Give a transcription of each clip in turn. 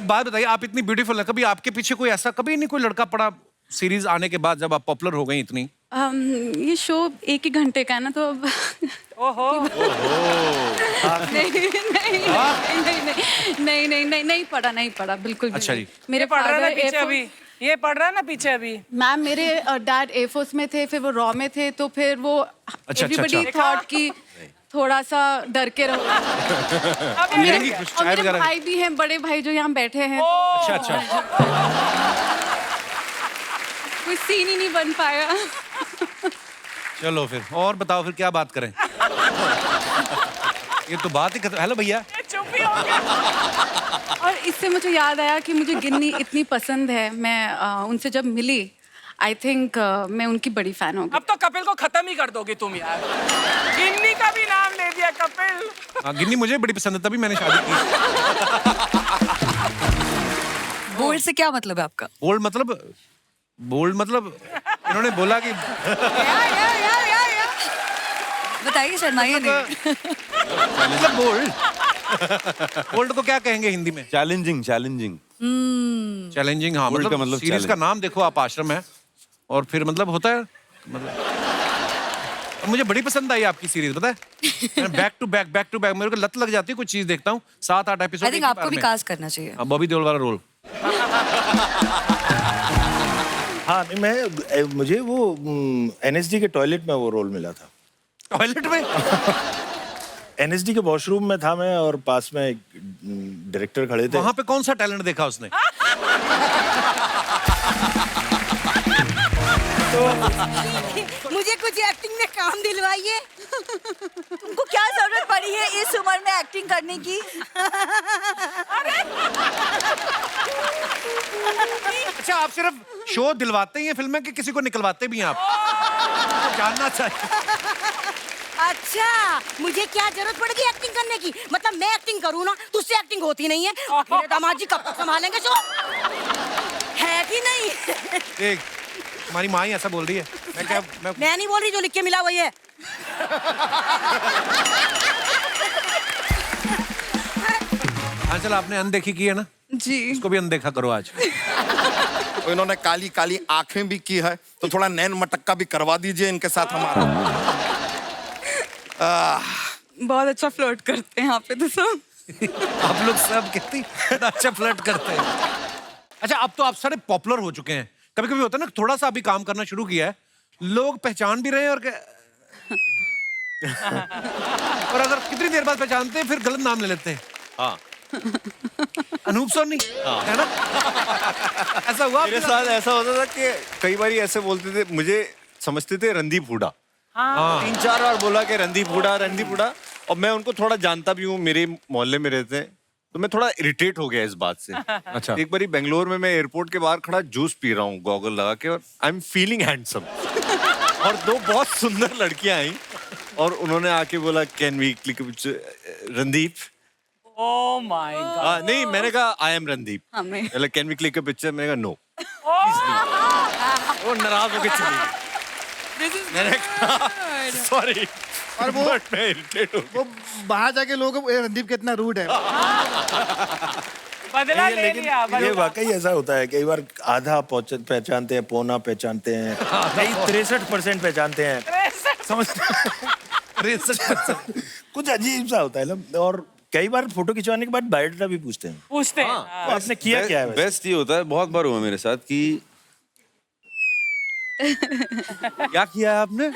एक बात बताइए, आप इतनी ब्यूटीफुल है, कभी आपके पीछे कोई ऐसा कभी नहीं कोई लड़का पड़ा सीरीज आने के बाद जब आप पॉपुलर हो गई इतनी? ये शो 1 ही घंटे का है ना, तो अब ओहो नहीं पड़ा बिल्कुल भी अच्छा नहीं। जी। मेरे पढ़ रहा है ना पीछे अभी, ये पढ़ रहा है ना पीछे अभी। मैम मेरे डैड एयरफोर्स में थे, फिर वो रॉ में थे, तो फिर वो एवरीबडी थॉट कि थोड़ा सा डर के रहो। और मेरे भाई भी हैं, बड़े भाई जो यहाँ बैठे हैं। अच्छा कोई सीन ही नहीं बन पाया। चलो फिर और बताओ, फिर क्या बात करें? ये तो बात ही हेलो भैया। चुप ही हो गया। और इससे मुझे याद आया कि मुझे गिन्नी इतनी पसंद है, मैं उनसे जब मिली आई थिंक मैं उनकी बड़ी फैन हो गई। अब तो कपिल को खत्म ही कर दोगी तुम यार। गिन्नी का भी नाम ले दिया कपिल। हाँ, गिन्नी मुझे बड़ी पसंद है, तभी मैंने शादी की। बोल्ड से क्या मतलब है आपका? बोल्ड मतलब इन्होंने बोला कि बताइए, शर्माइए नहीं। मतलब बोल्ड को क्या कहेंगे हिंदी में? चैलेंजिंग। चैलेंजिंग। हाँ, Bold का मतलब मतलब सीरीज का challenge। नाम देखो आप, आश्रम है और फिर मतलब होता है मतलब। मुझे बड़ी पसंद आई आपकी सीरीज, पता है? बैक टू बैक मेरे को लत लग जाती है, कुछ चीज देखता हूँ 7-8 एपिसोड। आई थिंक आपको भी कास्ट करना चाहिए। बॉबी देओल वाला रोल। हाँ नहीं, मुझे वो एनएसडी के टॉयलेट में वो रोल मिला था। टॉयलेट में? एनएसडी के वॉशरूम में था मैं, और पास में एक डायरेक्टर खड़े थे। वहां पे कौन सा टैलेंट देखा उसने? मुझे कुछ एक्टिंग में काम दिलवाइए। तुमको क्या जरूरत पड़ी है इस उम्र में एक्टिंग करने की? अच्छा, आप सिर्फ शो दिलवाते ही हैं फिल्म में कि किसी को निकलवाते भी हैं आप? तो जानना चाहिए। अच्छा, मुझे क्या जरूरत पड़ेगी एक्टिंग करने की? मतलब मैं एक्टिंग करूँ ना, तुझसे एक्टिंग होती नहीं है। मेरे दामाद जी कब तक संभालेंगे शो? है कि नहीं? एक हमारी माँ ही ऐसा बोल रही है। मैं नहीं बोल रही, जो लिख के मिला वही है। आंचल, आपने अनदेखी की है ना? जी। इसको भी अनदेखा करो आज। तो इन्होंने काली काली आंखें भी की है, तो थोड़ा नैन मटक्का भी करवा दीजिए इनके साथ हमारा। बहुत अच्छा फ्लर्ट करते हैं यहाँ पे तो सब। आप लोग सब कितनी अच्छा फ्लर्ट करते हैं। अच्छा, अब तो आप सारे पॉपुलर हो चुके हैं। कभी कभी होता है ना, थोड़ा सा अभी काम करना शुरू किया है, लोग पहचान भी रहे हैं और और अगर कितनी देर बाद पहचानते हैं फिर गलत नाम ले लेते हैं। हाँ। अनूप सोनी है ना? ऐसा हुआ मेरे साथ ऐसा होता था कि कई बार ऐसे बोलते थे, मुझे समझते थे रणदीप हुडा। हाँ। 3-4 बार बोला कि रणदीप हुडा, और मैं उनको थोड़ा जानता भी हूँ, मेरे मोहल्ले में रहते हैं, तो मैं थोड़ा इरिटेट हो गया इस बात से। अच्छा। एक बारी बेंगलोर में मैं एयरपोर्ट के बाहर खड़ा जूस पी रहा हूँ गॉगल लगा के, और आई एम फीलिंग हैंडसम। और 2 बहुत सुंदर लड़कियां आई और उन्होंने आके बोला, can we click Randeep? Oh my God. नहीं, मैंने कहा आई एम रणदीप। हमें can we click a picture? मैंने कहा नो। वो नाराज होके चली गई। मैंने कहा सॉरी, और वो मैं इरिटेट हो गया। वो बाहर जाके लोग रणदीप कितना रूड है। बदला ले लेकिन लिया, ये बदला। वाकई ऐसा होता है, कई बार आधा पहचानते हैं, पौना पहचानते हैं, कई 63% पहचानते हैं। समझते? कुछ अजीब सा होता है ना। और कई बार फोटो खिंचवाने के बाद बायोडाटा भी पूछते हैं। पूछते हैं। तो आपने किया क्या है वैसे? बेस्ट ये होता है, बहुत बार हुआ मेरे साथ कि क्या किया है आपने?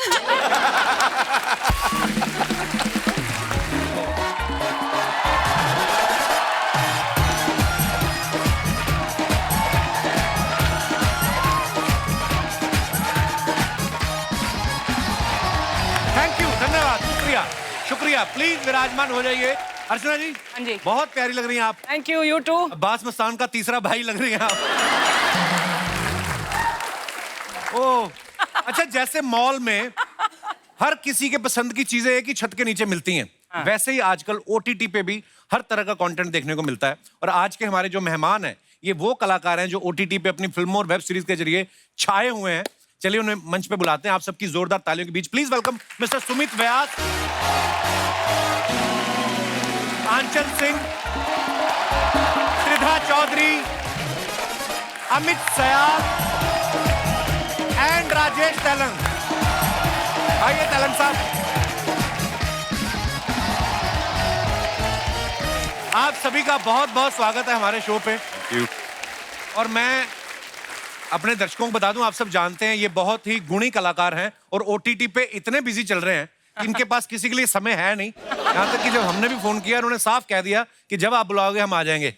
थैंक यू, धन्यवाद, शुक्रिया। प्लीज विराजमान हो जाइए। अर्चना जी, हाँ जी। बहुत प्यारी लग रही हैं आप। Thank you, you too. Abbas Mastan का तीसरा भाई लग रही हैं आप। ओह, अच्छा, जैसे मॉल में हर किसी के पसंद की चीजें एक ही छत के नीचे मिलती हैं, वैसे ही आजकल ओटीटी पे भी हर तरह का कंटेंट देखने को मिलता है। और आज के हमारे जो मेहमान हैं, ये वो कलाकार हैं जो ओटीटी पे अपनी फिल्मों और वेब सीरीज के जरिए छाए हुए हैं। चलिए उन्हें मंच पे बुलाते हैं। आप सबकी जोरदार तालियों के बीच please welcome mister Sumit Vyas, Aanchal Singh, Tridha Choudhary, Amit Sayal and Rajesh Telang. आइए तेलंग साहब। आप सभी का बहुत बहुत स्वागत है हमारे शो पे। और मैं अपने दर्शकों को बता दूं, आप सब जानते हैं ये बहुत ही गुणी कलाकार हैं और ओटीटी पे इतने बिजी चल रहे हैं कि इनके पास किसी के लिए समय है नहीं। यहाँ तक कि जब हमने भी फोन किया उन्होंने साफ कह दिया कि जब आप बुलाओगे हम आ जाएंगे।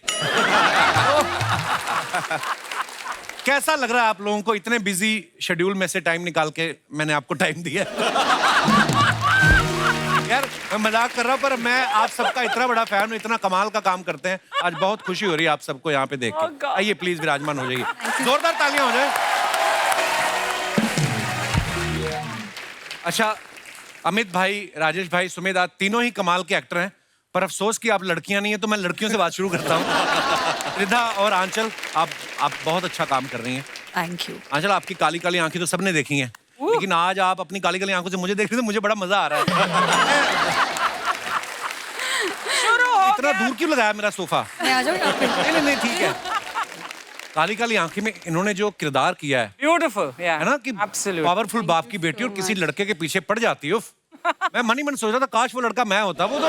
कैसा लग रहा है आप लोगों को इतने बिजी शेड्यूल में से टाइम निकाल के मैंने आपको टाइम दिया? यार मैं मजाक कर रहा हूँ पर मैं आप सबका इतना बड़ा फैन हूँ, इतना कमाल का काम करते हैं। आज बहुत खुशी हो रही है आप सबको यहाँ पे देख के। आइए प्लीज विराजमान हो जाइए, जोरदार तालियां हो जाए। अच्छा अमित भाई, राजेश भाई, सुमेध, आज तीनों ही कमाल के एक्टर हैं, पर अफसोस कि आप लड़कियां नहीं है तो मैं लड़कियों से बात शुरू करता हूँ। त्रिधा और आंचल, आप बहुत अच्छा काम कर रही हैं। Thank you. आंचल आपकी काली काली आंखें तो सबने देखी हैं, लेकिन आज आप अपनी काली काली आंखों से मुझे देख रही तो मुझे बड़ा मजा आ रहा है। इतना दूर क्यों लगाया मेरा सोफा? मैं आ जाऊँ यहाँ पे? नहीं ठीक है। काली काली आंखें में इन्होंने जो किरदार किया है, ब्यूटीफुल है ना, कि पावरफुल बाप की बेटी और किसी लड़के के पीछे पड़ जाती है। मैं मन ही मन सोच रहा था काश वो लड़का मैं होता। वो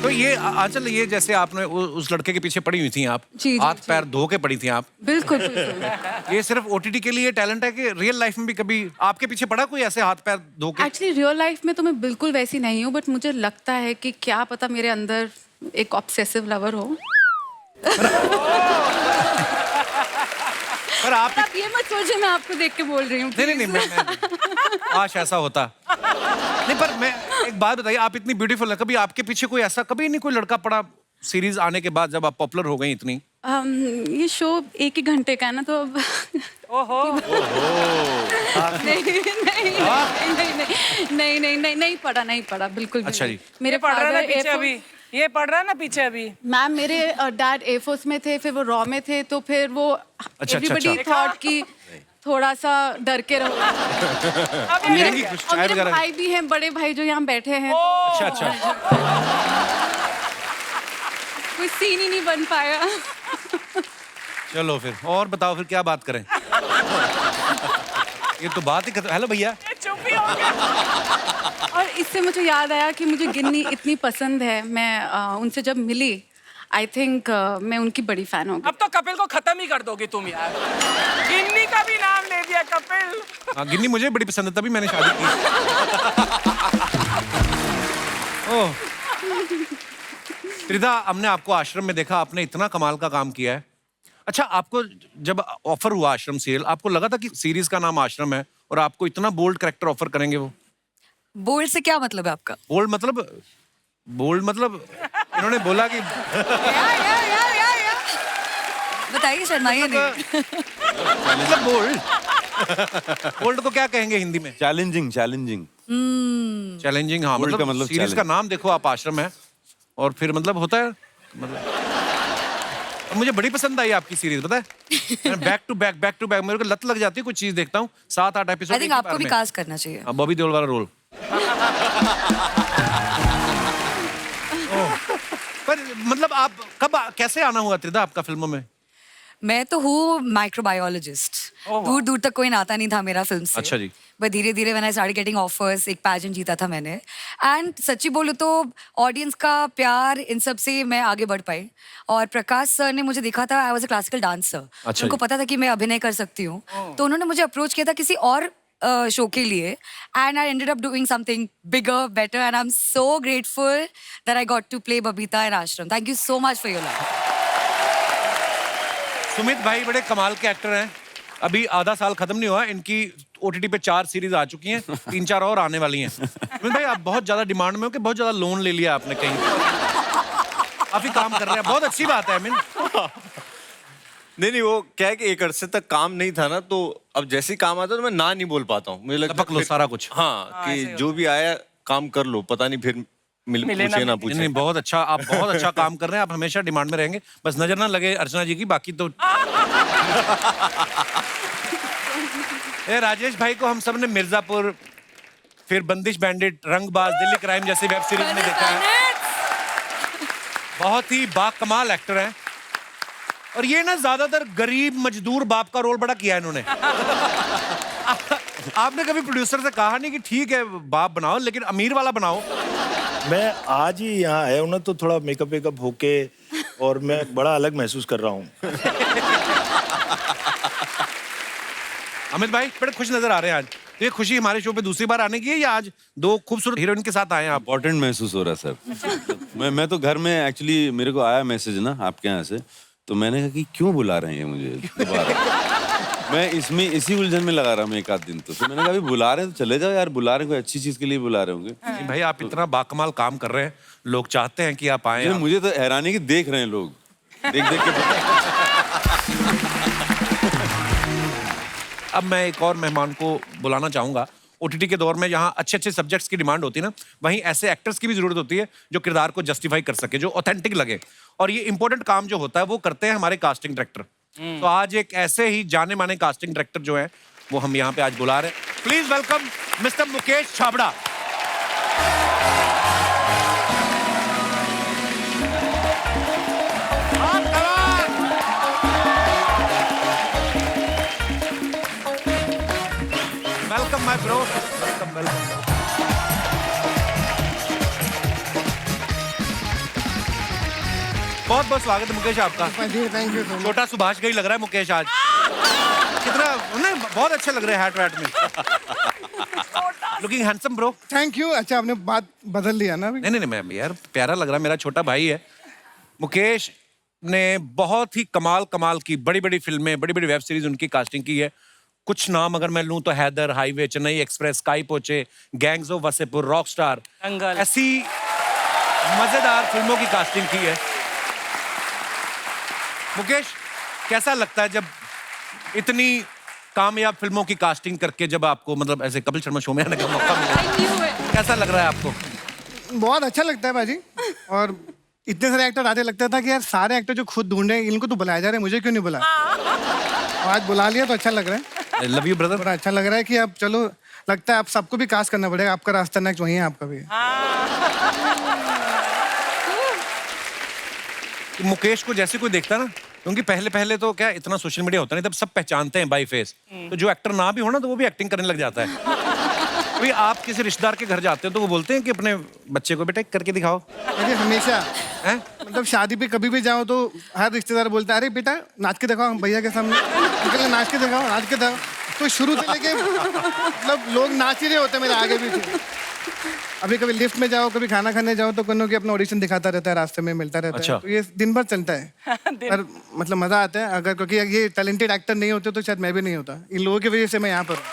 तो ये आंचल, ये जैसे आपने उस लड़के के पीछे पड़ी हुई थी आप, हाथ पैर धो के पड़ी थी आप। बिल्कुल बिल्कुल। ये सिर्फ ओटीटी के लिए टैलेंट है कि रियल लाइफ में भी कभी आपके पीछे पड़ा कोई ऐसे हाथ पैर धो के? एक्चुअली रियल लाइफ में तो मैं बिल्कुल वैसी नहीं हूँ, बट मुझे लगता है कि क्या पता मेरे अंदर एक ऑब्सेसिव लवर हो। पर आप ये मत सोचिए मैं आपको देख के बोल रही हूँ। नहीं मैं काश ऐसा होता। नहीं पर मैं एक बात बताइए, आप इतनी ब्यूटीफुल है, कभी आपके पीछे कोई ऐसा कभी नहीं कोई लड़का पड़ा सीरीज आने के बाद जब आप पॉपुलर हो गई इतनी? ये शो 1 ही घंटे का है ना, तो अब ओहो नहीं पड़ा बिल्कुल भी अच्छा नहीं। जी। मेरे पढ़ रहा है ना father पीछे Air अभी, ये पढ़ रहा है ना पीछे अभी। मैम मेरे डैड एयरफोर्स में थे, फिर वो रॉ में थे, तो फिर वो एवरीबॉडी थॉट कि थोड़ा सा डर के रहो। और मेरे भाई भी हैं, बड़े भाई जो यहाँ बैठे हैं। अच्छा कोई सीन ही नहीं बन पाया। चलो फिर और बताओ, फिर क्या बात करें? ये तो बात ही हेलो भैया। चुप ही हो गया। और इससे मुझे याद आया कि मुझे गिन्नी इतनी पसंद है। मैं उनसे जब मिली, आई थिंक मैं उनकी बड़ी फैन होगी। अब तो कपिल को खत्म ही कर दोगी तुम यार। गिन्नी का भी नाम ले दिया कपिल। हाँ गिन्नी मुझे बड़ी पसंद है, तभी मैंने शादी की। ओह त्रिधा, हमने आपको आश्रम में देखा, आपने इतना कमाल का काम किया है। अच्छा आपको जब ऑफर हुआ आश्रम सीरियल, आपको लगा था कि सीरीज का नाम आश्रम है और आपको इतना बोल्ड कैरेक्टर ऑफर करेंगे वो? बोल्ड से क्या मतलब है आपका? बोल्ड मतलब इन्होंने बोला कि बताइए, शर्माइए नहीं। मतलब बोल्ड को क्या कहेंगे हिंदी में? चैलेंजिंग। चैलेंजिंग। हाँ Bold का मतलब मतलब सीरीज का नाम देखो आप, आश्रम है, और फिर मतलब होता है मतलब। मुझे बड़ी पसंद आई आपकी सीरीज, पता है, बैक टू बैक मेरे को लत लग जाती है, कुछ चीज देखता हूँ 7-8 एपिसोड। आई थिंक आपको भी कास्ट करना चाहिए। बॉबी देओल वाला रोल। पर मतलब आप कब कैसे आना हुआ त्रिधा आपका फिल्मों में? मैं तो हूँ माइक्रोबायोलॉजिस्ट। दूर दूर तक कोई नाता नहीं था मेरा फिल्म से। अच्छा जी। बट धीरे धीरे मैंने स्टार्ट गेटिंग ऑफर्स, एक पैजेंट जीता था मैंने, एंड सच्ची बोलूँ तो ऑडियंस का प्यार इन सब से मैं आगे बढ़ पाई। और प्रकाश सर ने मुझे देखा था, I was a classical dancer, उनको पता था कि मैं अभिनय कर सकती हूँ, तो उन्होंने मुझे अप्रोच किया था किसी और शो के लिए, and I ended up doing something bigger, better, and I am so grateful that I got to play Babita in Aashram. Thank you so much for your love. Sumit भाई बड़े कमाल के एक्टर हैं, अभी आधा साल खत्म नहीं हुआ, इनकी ओटीटी पे 4 सीरीज आ चुकी हैं, 3-4 और आने वाली हैं। सुमित भाई आप बहुत ज्यादा डिमांड में हो कि बहुत ज्यादा लोन ले लिया आपने कहीं? काफी काम कर रहे हैं, बहुत अच्छी बात है। नहीं वो क्या है कि एक अरसे तक काम नहीं था ना, तो अब जैसे ही काम आता तो मैं ना नहीं बोल पाता हूँ। मुझे लगता है सारा कुछ। हाँ कि जो भी आया काम कर लो, पता नहीं फिर पूछे ना पूछे। नहीं बहुत अच्छा, आप बहुत अच्छा काम कर रहे हैं, आप हमेशा डिमांड में रहेंगे, बस नजर ना लगे अर्चना जी की, बाकी तो। राजेश भाई को हम सब ने मिर्जापुर, फिर बंदिश बैंडिट, रंगबाज, दिल्ली क्राइम जैसी वेब सीरीज में देखा है। बहुत ही बाकमाल एक्टर हैं और ये ना ज्यादातर गरीब मजदूर बाप का रोल बड़ा किया है इन्होंने। आपने कभी प्रोड्यूसर से कहा नहीं कि ठीक है बाप बनाओ लेकिन अमीर वाला बनाओ? मैं आज ही यहाँ आया हूँ ना तो थोड़ा मेकअप वेकअप होके और मैं बड़ा अलग महसूस कर रहा हूँ। अमित भाई बड़े खुश नजर आ रहे हैं आज। तो ये खुशी हमारे शो पे दूसरी बार आने की है या आज दो खूबसूरत हीरोइन के साथ आए हैं आप? इम्पोर्टेंट महसूस हो रहा है सर। मैं तो घर में एक्चुअली मेरे को आया मैसेज ना आपके यहाँ से, तो मैंने कहा कि क्यों बुला रहे हैं मुझे दोबारा। मैं इसमें इसी उलझन में लगा रहा हूँ एक आध दिन तो मैंने कहा अभी बुला रहे हैं तो चले जाओ यार, बुला रहे हैं कोई अच्छी चीज के लिए बुला रहे होंगे। नहीं भाई आप इतना बाकमाल काम कर रहे हैं, लोग चाहते हैं कि आप आए। मुझे तो हैरानी की देख रहे हैं लोग, देख देख के। अब मैं एक और मेहमान को बुलाना चाहूंगा। ओटीटी के दौर में जहां अच्छे अच्छे सब्जेक्ट्स की डिमांड होती है ना, वहीं ऐसे एक्टर्स की भी जरूरत होती है जो किरदार को जस्टिफाई कर सके, जो ऑथेंटिक लगे। और ये इंपॉर्टेंट काम जो होता है वो करते हैं हमारे कास्टिंग डायरेक्टर। तो आज एक ऐसे ही जाने माने कास्टिंग डायरेक्टर जो है वो हम यहाँ पे आज बुला रहे हैं। Please welcome mister Mukesh Chhabra. Welcome my bro, welcome welcome. बहुत बहुत स्वागत है मुकेश आपका। Thank you. छोटा सुभाष का ही लग रहा है मुकेश आज। कितना नहीं, बहुत अच्छे लग रहे हैं हैट वैट में। Looking handsome bro. Thank you. अच्छा आपने बात बदल लिया ना अभी? नहीं नहीं नहीं यार प्यारा लग रहा है, मेरा छोटा भाई है। मुकेश ने बहुत ही कमाल कमाल की बड़ी बड़ी फिल्में, बड़ी बड़ी वेब सीरीज उनकी कास्टिंग की है। कुछ नाम अगर मैं लूं तो हैदर, हाईवे, चेन्नई एक्सप्रेस, स्काई पोचे, गैंग्स ऑफ वसेपुर, रॉकस्टार, ऐसी मजेदार फिल्मों की कास्टिंग की है। मुकेश कैसा लगता है जब इतनी कामयाब फिल्मों की कास्टिंग करके जब आपको मतलब ऐसे कपिल शर्मा शो में आने का मौका मिला, कैसा लग रहा है आपको? बहुत अच्छा लगता है बाजी। और इतने सारे एक्टर आते, लगता था कि यार सारे एक्टर जो खुद ढूंढे हैं इनको तो बुलाया जा रहा है, मुझे क्यों नहीं बुलाया। आज बुला लिया तो अच्छा लग रहा है। I love you brother। बड़ा अच्छा लग रहा है कि अब चलो, लगता है आप सबको भी कास्ट करना पड़ेगा। आपका रास्ता नेक्स्ट वही है, आपका भी। मुकेश को जैसे कोई देखता ना, क्योंकि पहले पहले तो क्या इतना सोशल मीडिया होता नहीं, तब सब पहचानते हैं बाय फेस। तो जो एक्टर ना भी हो ना तो वो भी एक्टिंग करने लग जाता है। तो आप किसी रिश्तेदार के घर जाते हो तो वो बोलते हैं कि अपने बच्चे को बेटा करके दिखाओ। अरे हमेशा हैं? मतलब शादी पे कभी भी जाओ तो हर रिश्तेदार बोलता है अरे बेटा नाच के दिखाओ भैया के सामने, निकल नाच के दिखाओ, नाच के दिखाओ। तो शुरू से लेके मतलब लोग नाच ही रहे होते मेरे आगे भी थे। अभी कभी लिफ्ट में जाओ, कभी खाना खाने जाओ तो कोनो की अपना ऑडिशन दिखाता रहता है, रास्ते में मिलता रहता अच्छा। है। तो ये दिन भर चलता है। पर मतलब मजा आता है। अगर क्योंकि ये टैलेंटेड एक्टर नहीं होते तो शायद मैं भी नहीं होता। इन लोगों की वजह से मैं यहाँ पर हूँ।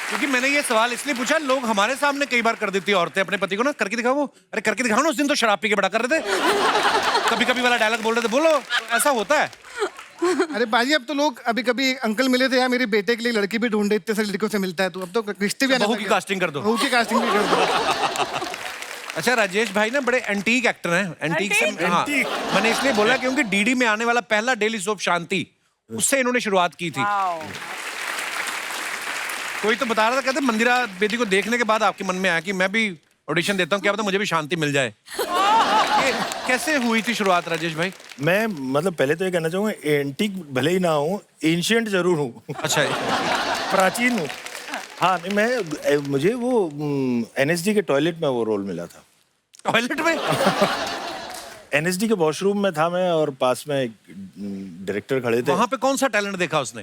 क्योंकि मैंने ये सवाल इसलिए पूछा, लोग हमारे सामने कई बार कर देती है औरतें अपने पति को ना करके दिखाओ। वो अरे करके दिखाओ ना, उस दिन तो शराब पी के बड़ा कर रहे थे, कभी कभी वाला डायलॉग बोल रहे थे, बोलो। तो ऐसा होता है। अरे बाजी अब तो लोग, अभी कभी अंकल मिले थे यार मेरे बेटे के लिए लड़की भी ढूंढे, इतने सारी लड़कियों से मिलता है तो अब तो रिश्ते भी आने बहू लग की गए। कास्टिंग कर दो। बहू की कास्टिंग भी कर दो। अच्छा राजेश भाई ना बड़े एंटीक एक्टर हैं। एंटीक से हाँ, मैंने इसलिए बोला क्योंकि डीडी में आने वाला पहला डेली सोप शांति, उससे इन्होंने शुरुआत की थी। कोई तो बता रहा था, कहते मंदिरा बेदी को देखने के बाद आपके मन में आया कि मैं भी ऑडिशन देता हूँ, क्या पता मुझे भी शांति मिल जाए। ये कैसे हुई थी शुरुआत राजेश भाई? मैं मतलब पहले तो ये कहना चाहूँगा, एंटीक भले ही ना हूँ, एंशिएंट जरूर हूँ। अच्छा प्राचीन हूँ। हाँ नहीं, मैं मुझे वो एनएसडी के टॉयलेट में वो रोल मिला था। टॉयलेट में? एनएसडी के वॉशरूम में था मैं और पास में एक डायरेक्टर खड़े थे। वहां पे कौन सा टैलेंट देखा उसने?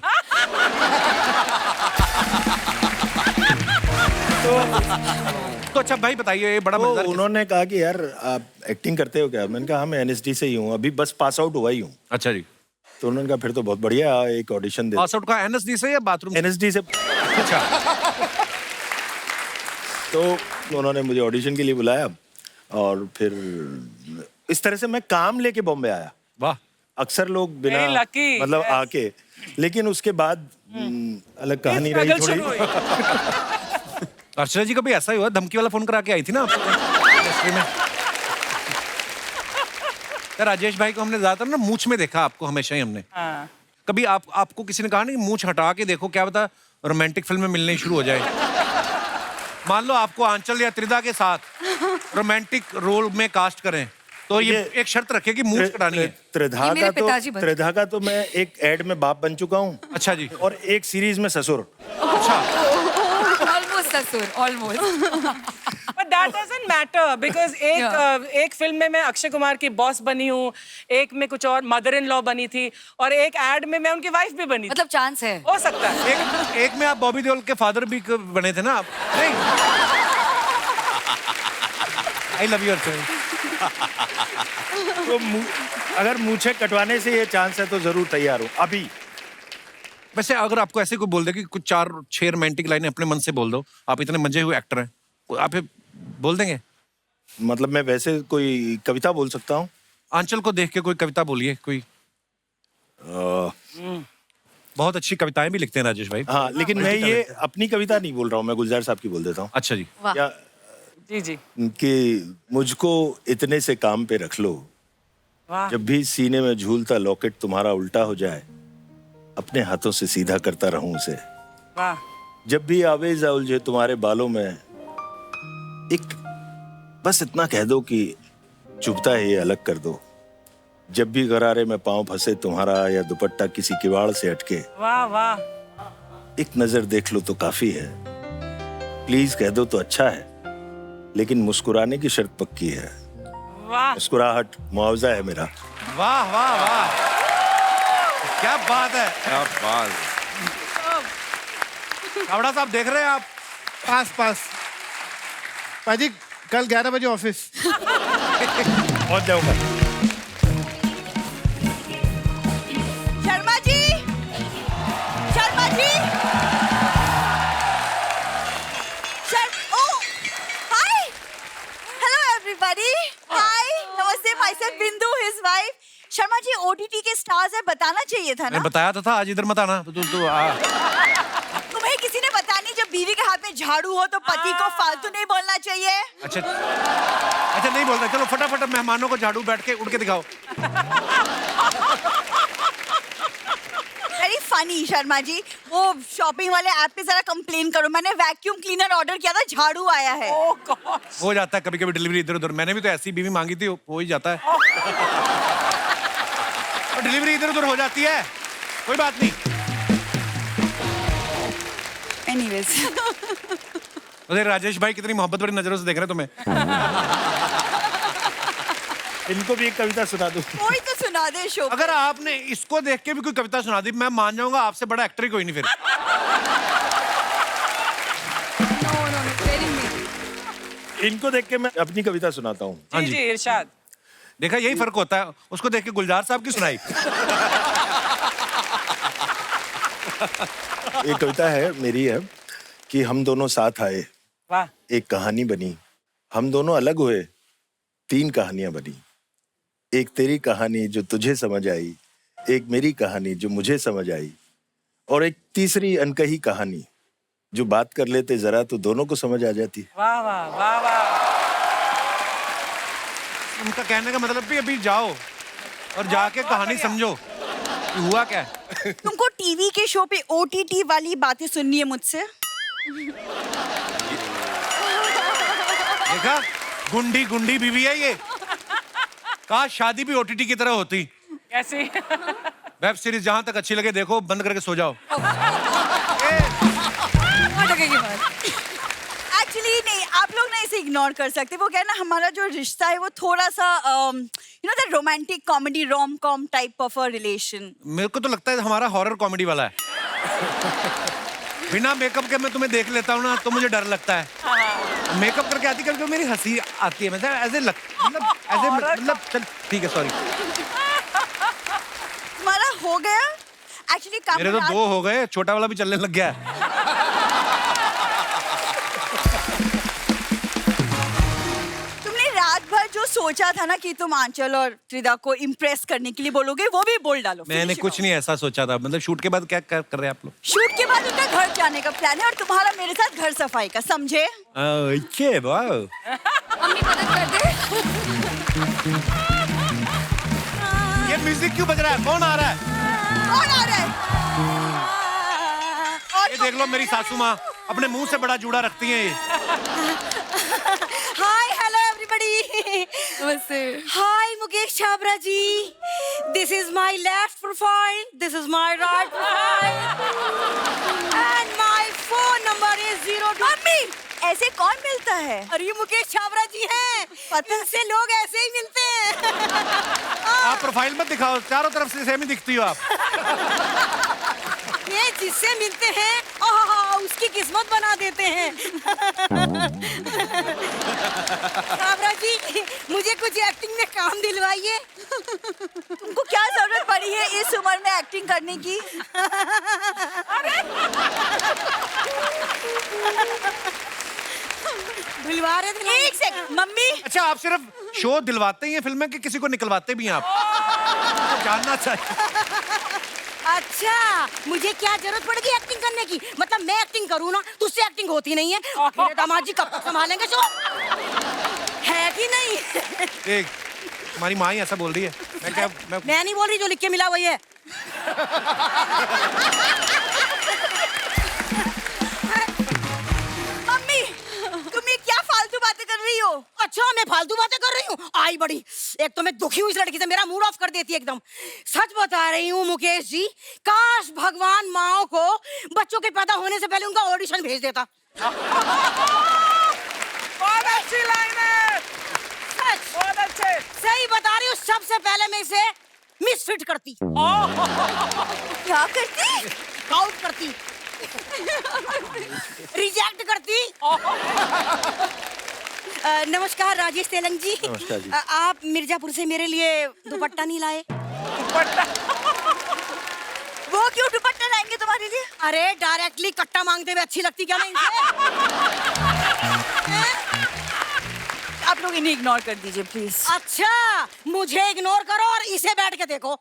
तो अच्छा भाई बताइए, ये बड़ा तो मजेदार उन्होंने कहा कि यार आप एक्टिंग करते हो क्या? मैंने कहा हम एनएसडी से ही हूँ, अभी बस पास आउट हुआ ही हूँ। अच्छा जी। तो उन्होंने कहा फिर तो बहुत बढ़िया, एक ऑडिशन दे। पास आउट का एनएसडी से या बाथरूम? एनएसडी से। अच्छा। तो उन्होंने मुझे ऑडिशन के लिए बुलाया और फिर इस तरह से मैं काम लेके बॉम्बे आया। वाह। अक्सर लोग बिना Very lucky, मतलब yes. आके, लेकिन उसके बाद अलग कहानी रही थोड़ी। अर्चना जी का भी ऐसा ही हुआ, धमकी वाला फोन करा के आई थी ना इंडस्ट्री में। राजेश भाई को हमने ज्यादातर ना मूंछ में देखा, आपको हमेशा ही हमने। कभी आपको किसी ने कहा नहीं मूंछ हटा के देखो, क्या पता रोमांटिक फिल्म में मिलने शुरू हो जाए? मान लो आपको आंचल या त्रिधा के साथ रोमांटिक रोल में कास्ट करें तो ये एक शर्त रखे कि मूंछ कटानी है। त्रिधा का तो मैं एक एड में बाप बन चुका हूँ। अच्छा जी। और एक सीरीज में ससुर। अच्छा। ऑलमोस्ट ससुर, almost. But that doesn't matter because एक फिल्म में मैं अक्षय कुमार की बॉस बनी हूँ, एक में कुछ और मदर इन लॉ बनी थी और एक एड में मैं उनकी वाइफ भी बनी थी। मतलब चांस है, हो सकता है। एक में आप बॉबी देओल के फादर भी बने थे ना आप? नहीं। I love your choice. तो अगर मूछें कटवाने से ये चांस है तो जरूर तैयार हूँ अभी। वैसे अगर आपको ऐसे कोई बोल दे कि कुछ 4-6 रोमांटिक लाइनें अपने मन से बोल दो, आप इतने मंजे हुए एक्टर हैं, आप बोल देंगे? मतलब मैं वैसे कोई कविता बोल सकता हूँ? आंचल को देख के कोई कविता बोलिए कोई। बहुत अच्छी कविताएं भी लिखते हैं राजेश भाई। हाँ, लेकिन मैं ये अपनी कविता नहीं बोल रहा हूँ, मैं गुलजार साहब की बोल देता हूँ। अच्छा जी। या जी कि मुझको इतने से काम पे रख लो, जब भी सीने में झूलता लॉकेट तुम्हारा उल्टा हो जाए, अपने हाथों से सीधा करता रहूं उसे। वाह। जब भी आवेज़ उलझे तुम्हारे बालों में, एक बस इतना कह दो कि चुभता है ये अलग कर दो। जब भी गरारे में पांव फंसे तुम्हारा या दुपट्टा किसी किवाड़ से अटके, वाह वाह, एक नजर देख लो तो काफी है। प्लीज कह दो तो अच्छा है, लेकिन मुस्कुराने की शर्त पक्की है। वाह। मुस्कुराहट मुआवजा है मेरा। वाह वाह वाह, क्या बात है, क्या बात। कावड़ा साहब देख रहे हैं आप? पास पाजी कल 11 बजे ऑफिस पहुंच जाऊंगा। Sharma ji, Sharma ji, oh, hi, hello everybody, hi, नमस्ते, myself बिंदु, his wife. Sharma ji OTT के स्टार्स है, बताना चाहिए था ना? मैंने बताया तो था, आज इधर मत आना। तुम्हें किसी ने बतानी, जब बीवी के हाथ में झाड़ू हो तो पति को फालतू नहीं बोलना चाहिए। अच्छा नहीं बोलता। चलो फटाफट मेहमानों को झाड़ू बैठ के उड़ के दिखाओ। वेरी फनी शर्मा जी, वो शॉपिंग वाले ऐप पे जरा कंप्लेन करो, मैंने वैक्यूम क्लीनर ऑर्डर किया था, झाड़ू आया है। Oh God. हो जाता है कभी कभी डिलीवरी इधर उधर, मैंने भी तो ऐसी बीवी मांगी थी, हो ही जाता है। और डिलीवरी इधर उधर हो जाती है, कोई बात नहीं। एनीवेज, अरे राजेश भाई कितनी मोहब्बत भरी नजरों से देख रहे हैं तुम्हें। इनको भी एक कविता सुना दूं? कोई तो सुना दे शो। अगर आपने इसको देख के भी कोई कविता सुना दी, मैं मान जाऊंगा आपसे बड़ा एक्टर ही कोई नहीं फिर। इनको देख के मैं अपनी कविता सुनाता हूँ। हाँ जी इरशाद। देखा, यही फर्क होता है, उसको देख के गुलजार साहब की सुनाई। ये कविता है, मेरी है, कि हम दोनों साथ आए, वाह। एक कहानी बनी, हम दोनों अलग हुए, 3 कहानियां बनी। एक तेरी कहानी जो तुझे समझ आई, एक मेरी कहानी जो मुझे समझ आई, और एक तीसरी अनकही कहानी जो बात कर लेते जरा तो दोनों को समझ आ जाती। वाह वाह वाह वाह। उनका कहने का मतलब भी अभी जाओ और जाके कहानी समझो कि हुआ क्या है। तुमको टीवी के शो पे OTT वाली बातें सुननी है मुझसे? देखा, गुंडी गुंडी बीवी है ये। काश शादी भी OTT की तरह होती। कैसी? वेब सीरीज जहां तक अच्छी लगे देखो, बंद करके सो जाओ। एक्चुअली नहीं, आप लोग ना इसे इग्नोर कर सकते। वो क्या है ना, हमारा जो रिश्ता है वो थोड़ा सा you know that romantic comedy rom com type of a relation. मेरे को तो लगता है हमारा हॉरर कॉमेडी वाला है। बिना मेकअप के मैं तुम्हें देख लेता हूँ ना तो मुझे डर लगता है। मेकअप करके आती कभी मेरी हंसी आती है, मतलब चल ठीक है, सॉरी। तुम्हारा हो गया एक्चुअली काम। मेरे तो 2 हो गए, छोटा वाला भी चलने लग गया है। तुमने रात भर जो सोचा था ना कि तुम आंचल और त्रिधा को इम्प्रेस करने के लिए बोलोगे, वो भी बोल डालो। मैंने कुछ नहीं ऐसा सोचा था। मतलब शूट के बाद क्या कर रहे हैं आप लोग? शूट के बाद उनका घर जाने का प्लान है और तुम्हारा मेरे साथ घर सफाई का, समझे? मम्मी मदद कर दे। ये म्यूजिक क्यों बज रहा है? कौन आ रहा है? कौन आ रहा है? ये देख लो, मेरी सासू माँ अपने मुंह से बड़ा जूड़ा रखती हैं ये। से। Hi Mukesh Chhabra ji, this is my left profile, this is my right profile and my phone number is 02। Mummy ऐसे कौन मिलता है? अरे ये मुकेश छाबरा जी हैं, इनसे लोग ऐसे ही मिलते हैं। आप प्रोफाइल मत दिखाओ, चारों तरफ से सेम ही दिखती हो आप। ये जिससे मिलते हैं उसकी किस्मत बना देते हैं। छाबरा जी मुझे कुछ एक्टिंग में काम दिलवाइए। तुमको क्या जरूरत पड़ी है इस उम्र में एक्टिंग करने की? दिलवा रहे थे। एक सेकंड मम्मी, अच्छा, आप सिर्फ शो दिलवाते ही हैं फिल्म में कि किसी को निकलवाते भी हैं आप? तो जानना चाहिए। अच्छा, मुझे क्या जरूरत पड़ेगी एक्टिंग करने की? मतलब मैं एक्टिंग करूँ ना, तो उससे एक्टिंग होती नहीं है। मेरे दामाद जी कब तक संभालेंगे शो? है कि नहीं? एक हमारी माँ ही ऐसा बोल रही है। मैं नहीं बोल रही, जो लिख के मिला वही है। मम्मी तुम ये क्या फालतू बातें कर रही हो? अच्छा, मैं फालतू बातें कर रही हूँ? आई बड़ी, एक तो मैं दुखी हूँ इस लड़की से, मेरा मूड ऑफ कर देती है एकदम। सच बता रही हूँ मुकेश जी, काश भगवान माओ को बच्चों के पैदा होने से पहले उनका ऑडिशन भेज देता। बहुत अच्छी लाइन है, बहुत अच्छे। सही बता रही हूँ, सबसे पहले मैं इसे मिसफिट करती। क्या करती? आउट करती, रिजेक्ट करती। नमस्कार राजेश तेलंग जी। नमस्कार जी। आप मिर्जापुर से मेरे लिए दुपट्टा नहीं लाए? वो क्यों दुपट्टा लाएंगे तुम्हारे लिए? अरे डायरेक्टली कट्टा मांगते हुए अच्छी लगती क्या मैं इनसे? आप लोग इन्हें इग्नोर कर दीजिए प्लीज। अच्छा, मुझे इग्नोर करो और इसे बैठ के देखो।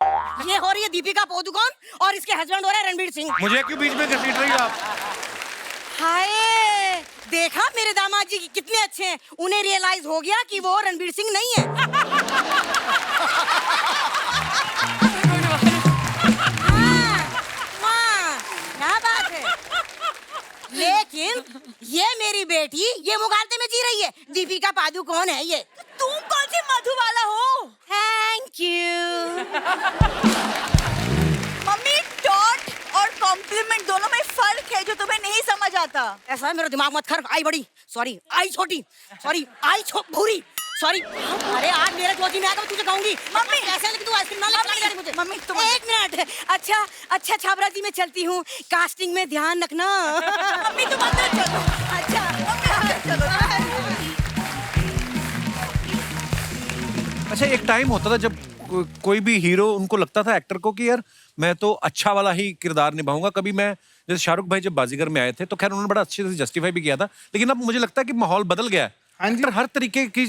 ये हो रही है दीपिका पादुकोण और इसके हस्बैंड हो रहे हैं रणवीर सिंह। मुझे क्यों बीच में घसीट रही हो आप? हाय, देखा मेरे दामाद जी कितने अच्छे हैं। उन्हें रियलाइज हो गया कि वो रणवीर सिंह नहीं है। क्या बात है। लेकिन ये मेरी बेटी ये मुगालते में जी रही है। दीपिका पादुकोण है ये। तुम कौन सी मधुबाला हो? Thank you. मम्मी टॉट और कॉम्प्लीमेंट दोनों में फर्क है जो तुम्हें नहीं समझ आता। ऐसा है, मेरा दिमाग मत खराब। आई बड़ी, सॉरी। आई छोटी, सॉरी। आई भूरी, सॉरी। अरे आज मेरे जोजी में आकर तुझे कहूंगी। मम्मी ऐसे लेकिन तू आइसक्रीम ना ले मुझे। मम्मी तुम एक मिनट। अच्छा छाबरा जी मैं चलती हूँ, कास्टिंग में ध्यान रखना। मम्मी तुम अंदर चलो। अच्छा मम्मी अंदर चलो। अच्छा, एक टाइम होता था जब कोई भी हीरो, उनको लगता था एक्टर को कि यार मैं तो अच्छा वाला ही किरदार निभाऊंगा। कभी मैं, जैसे शाहरुख भाई जब बाजीगर में आए थे तो खैर उन्होंने बड़ा अच्छे से जस्टिफाई भी किया था, लेकिन अब मुझे लगता है कि माहौल बदल गया है। हाँ जी। हर तरीके की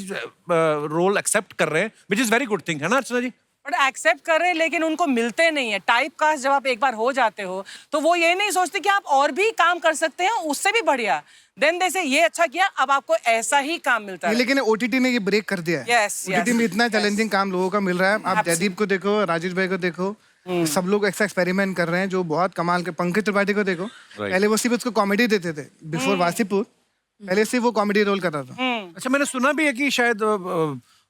रोल एक्सेप्ट कर रहे हैं, which is very good thing, है ना अर्चना जी? बट एक्सेप्ट कर रहे हैं लेकिन उनको मिलते नहीं है। टाइप कास्ट जब आप एक बार हो जाते हो तो वो ये नहीं सोचते कि आप और भी काम कर सकते हैं उससे भी बढ़िया। देन जैसे ये अच्छा किया, अब आपको ऐसा ही काम मिलता है। लेकिन ओटीटी ने ये ब्रेक कर दिया है। Yes, ओटीटी में इतना चैलेंजिंग काम लोगों का मिल रहा है। आप जयदीप को देखो, राजेश भाई को देखो, सब लोग ऐसा एक्सपेरिमेंट कर रहे हैं जो बहुत कमाल के। पंकज त्रिपाठी को देखो, पहले वो सिर्फ उसको कॉमेडी देते थे। बिफोर वासीपुर पहले से वो कॉमेडी रोल कर रहा था। अच्छा, मैंने सुना भी है कि शायद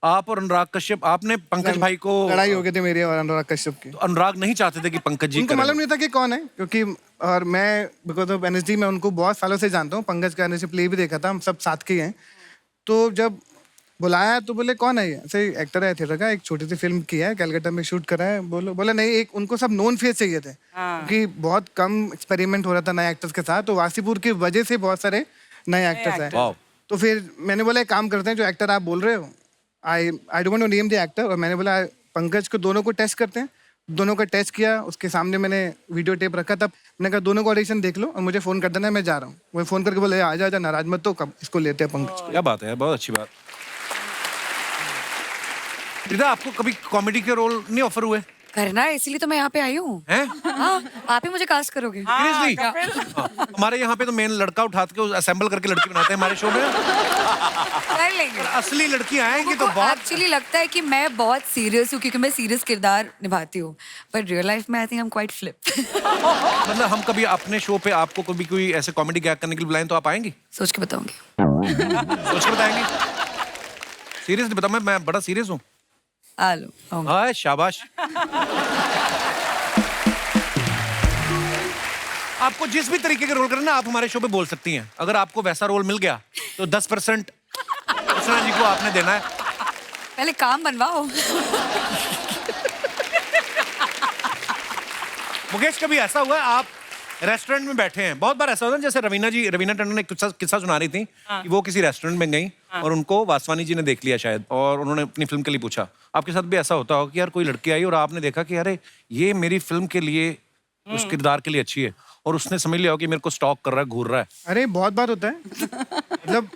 आप और अनुराग कश्यप, आपने पंकज भाई को, लड़ाई हो गई थी मेरी और अनुराग कश्यप की। तो अनुराग नहीं चाहते थे कि पंकज जी उनको मालूम नहीं था कि कौन है, क्योंकि और मैं बिकॉज ऑफ एनएसडी मैं उनको बहुत सालों से जानता हूँ। पंकज का एनएसडी प्ले भी देखा था, हम सब साथ के हैं। तो जब बुलाया तो बोले कौन है ये? ऐसे एक्टर है थिएटर का, एक छोटी सी फिल्म की है, कलकत्ता में शूट करा है। बोला नहीं, एक उनको सब नोन फेस चाहिए थे, क्योंकि बहुत कम एक्सपेरिमेंट हो रहा था नए एक्टर्स के साथ। तो वासीपुर की वजह से बहुत सारे नए एक्टर्स हैं। तो फिर मैंने बोला एक काम करते हैं, जो एक्टर आप बोल रहे हो, I don't want to name the actor, और मैंने बोला पंकज को दोनों को टेस्ट करते हैं। दोनों का टेस्ट किया, उसके सामने मैंने वीडियो टेप रखा। तब मैंने कहा दोनों को ऑडिशन देख लो और मुझे फोन कर देना, मैं जा रहा हूँ। वो फोन करके बोले आ जा नाराज मत, तो कब इसको लेते हैं पंकज को। क्या बात है, बहुत अच्छी बात। रिदा, आपको कभी कॉमेडी के रोल नहीं ऑफर हुए? करना है, इसीलिए तो मैं यहाँ पे आई हूँ। हाँ, आप ही मुझे कास्ट करोगे। सीरियसली? हमारे यहाँ पे तो मेन लड़का उठा के असेंबल करके लड़की बनाते हैं हमारे शो में। कर लेंगे। असली लड़कियां आएंगी तो बहुत। एक्चुअली लगता है कि मैं बहुत सीरियस हूँ, क्योंकि मैं सीरियस किरदार निभाती हूँ, पर रियल लाइफ में I think I am quite flip. मतलब हम कभी अपने शो पे आपको कभी कोई ऐसे कॉमेडी गैग करने के लिए बुलाएं तो आप आएंगी? सोच के बताऊंगी। सोच के बताएंगी? सीरियसली बताओ, मैं बड़ा सीरियस हूँ। आलू हाँ, शाबाश। आपको जिस भी तरीके के रोल करना ना, आप हमारे शो पे बोल सकती हैं। अगर आपको वैसा रोल मिल गया तो 10% अर्चना जी को आपने देना है। पहले काम बनवाओ। मुकेश, कभी ऐसा हुआ है आप रेस्टोरेंट में बैठे हैं? बहुत बार ऐसा होता है, जैसे रवीना टंडन ने किस्सा सुना रही थी कि वो किसी रेस्टोरेंट में गई और उनको वासवानी जी ने देख लिया शायद, और उन्होंने अपनी फिल्म के लिए पूछा। आपके साथ भी ऐसा होता होगा कि यार कोई लड़की आई और आपने देखा कि अरे ये मेरी फिल्म के लिए, उस किरदार के लिए अच्छी है, और उसने समझ लिया हो कि मेरे को स्टॉक कर रहा है, घूर रहा है? अरे बहुत बार होता है। मतलब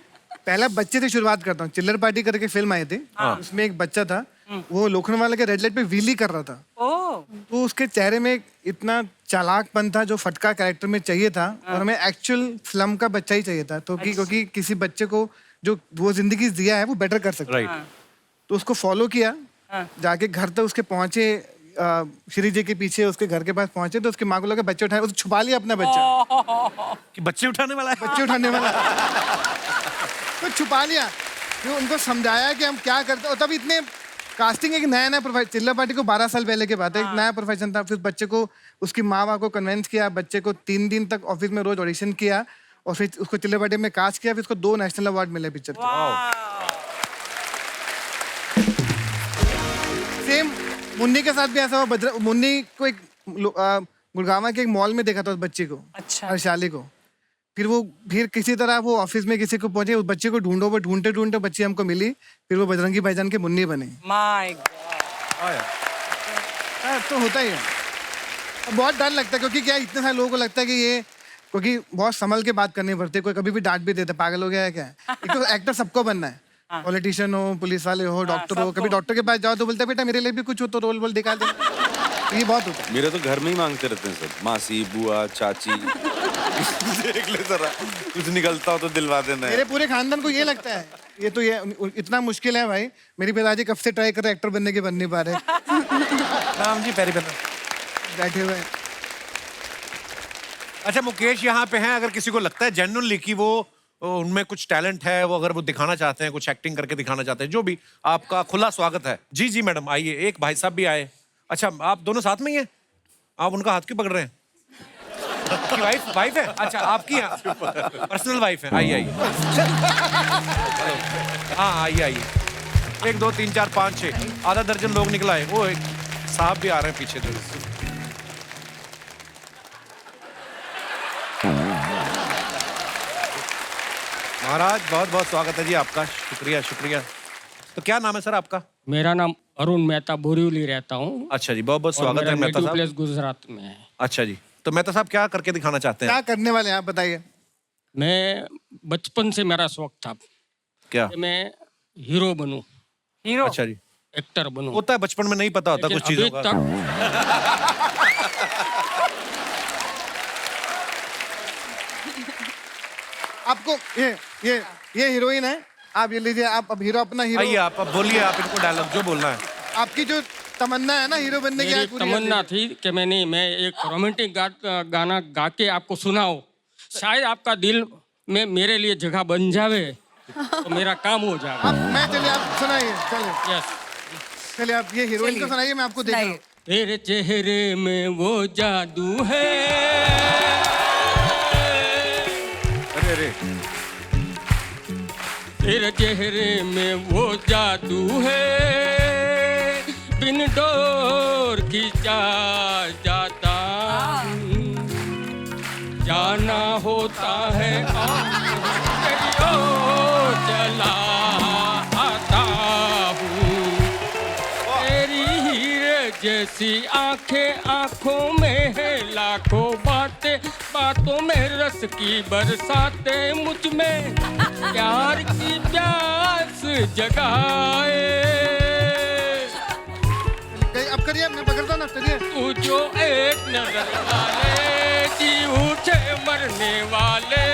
पहला बच्चे से शुरुआत करता हूँ। चिल्लर पार्टी करके फिल्म आई थी, उसमें एक बच्चा था, वो लोखंडवाला के रेड लाइट पे व्हीली कर रहा था। तो उसके चेहरे में इतना चालाकपन था जो फटका कैरेक्टर में चाहिए था, और हमें एक्चुअल फिल्म का बच्चा ही चाहिए था। तो क्योंकि किसी बच्चे को जो वो जिंदगी जिया है वो बेटर कर सकता है। तो उसको फॉलो किया, जाके घर तक उसके पहुंचे, श्री जी के पीछे उसके घर के पास पहुंचे, तो उसकी माँ को लगा बच्चे उठाए, उसको छुपा लिया अपना बच्चा कि बच्चे उठाने वाला है, बच्चे उठाने वाला तो छुपा लिया। फिर उनको समझाया कि हम क्या करते, और तब इतने कास्टिंग एक नया प्रोफेशन, चिल्लर पार्टी को 12 साल पहले की बात है, एक नया प्रोफेशन था। फिर बच्चे को उसकी माँ को कन्विंस किया, बच्चे को 3 दिन तक ऑफिस में रोज ऑडिशन किया, और फिर उसको चिल्लर पार्टी में कास्ट किया। फिर उसको 2 नेशनल अवार्ड मिले पिक्चर के। सेम मुन्नी के साथ भी ऐसा हुआ। मुन्नी को एक गुड़गांव के एक मॉल में देखा था उस बच्चे को, अच्छा, हर्षाली को। फिर किसी तरह वो ऑफिस में किसी को पहुंचे, उस बच्चे को ढूंढो, वो ढूंढते ढूंढते बच्ची हमको मिली। फिर वो बजरंगी भाईजान के मुन्नी बने। माय तो होता ही है। बहुत डर लगता है, क्योंकि क्या इतने सारे लोगों को लगता है कि ये, क्योंकि बहुत संभल के बात करनी पड़ती है, कोई कभी भी डांट भी देता है, पागल हो गया है क्या। एक तो एक्टर सबको बनना है, पॉलिटिशियन हो, पुलिस वाले हो, डॉक्टर हो। कभी डॉक्टर के पास जाओ तो बोलते हैं बेटा मेरे लिए भी कुछ हो तो रोल वोल दिखा दे। ये बहुत होता है। मेरे तो घर में ही मांगते रहते हैं सब, मासी, बुआ, चाची। देख ले जरा, कुछ निकलता हो तो दिलवा देना है। मेरे पूरे खानदान को ये लगता है, ये तो ये इतना मुश्किल है भाई। मेरी पिताजी कब से ट्राई कर रहे एक्टर बनने के, बन नहीं पा रहे। राम जी पैरी पैर बैठे हुए। अच्छा, मुकेश यहाँ पे हैं, अगर किसी को लगता है जेन्युइनली कि वो उनमें कुछ टैलेंट है, वो अगर वो दिखाना चाहते हैं, कुछ एक्टिंग करके दिखाना चाहते हैं, जो भी, आपका खुला स्वागत है। जी जी मैडम आइए। एक भाई साहब भी आए। अच्छा, आप दोनों साथ में ही हैं? आप उनका हाथ क्यों पकड़ रहे हैं? आपकी वाइफ है? अच्छा, आपकी पर्सनल वाइफ है। आइए आइए। हाँ आइए आइए। 1 2 3 4 5 6 आधा दर्जन लोग निकला है। वो एक साहब भी आ रहे हैं पीछे से। महाराज बहुत बहुत स्वागत है जी आपका। शुक्रिया शुक्रिया। तो क्या नाम है सर आपका? मेरा नाम अरुण मेहता, बोरीवली रहता हूँ। अच्छा जी, बहुत बहुत स्वागत है मेहता साहब। प्लेस गुजरात में है। अच्छा जी, तो मेहता साहब क्या करके दिखाना चाहते हैं? क्या करने वाले हैं आप बताइए। मैं बचपन से मेरा शौक था क्या? कि मैं हीरो बनूं। हीरो? अच्छा जी, एक्टर बनूं। होता है बचपन में, नहीं पता होता कुछ चीजों का। आपको ये हीरोइन है, आप ये लीजिए। आप अब हीरो, अपना हीरो। आइए आप अब बोलिए, आप इनको डायलॉग जो बोलना है। आपकी जो तमन्ना है ना हीरो बनने की, मेरी तमन्ना थी कि मैं एक रोमांटिक गाना गा के आपको सुनाऊं, शायद आपका दिल में मेरे लिए जगह बन जावे तो मेरा काम हो जाएगा। मैं चलिए, आप सुनाइए। चलिए यस, चलिए आप ये हीरोइन को सुनाइए, मैं आपको देखता हूँ। तेरे चेहरे में वो जादू है। अरे अरे, तेरे चेहरे में वो जादू है, बिन डोर खींचा जाता हूँ, जाना होता है तेरी ओर चला आता हूँ। तेरी हीरे जैसी आंखें, आंखों में है लाखों बातें, बातों में रस की बरसातें, मुझ में प्यार की प्यास जगाए। अब करिए, मैं पकड़ता हूँ ना, चलिए। तू जो एक नजर वाले जी उठे मरने वाले,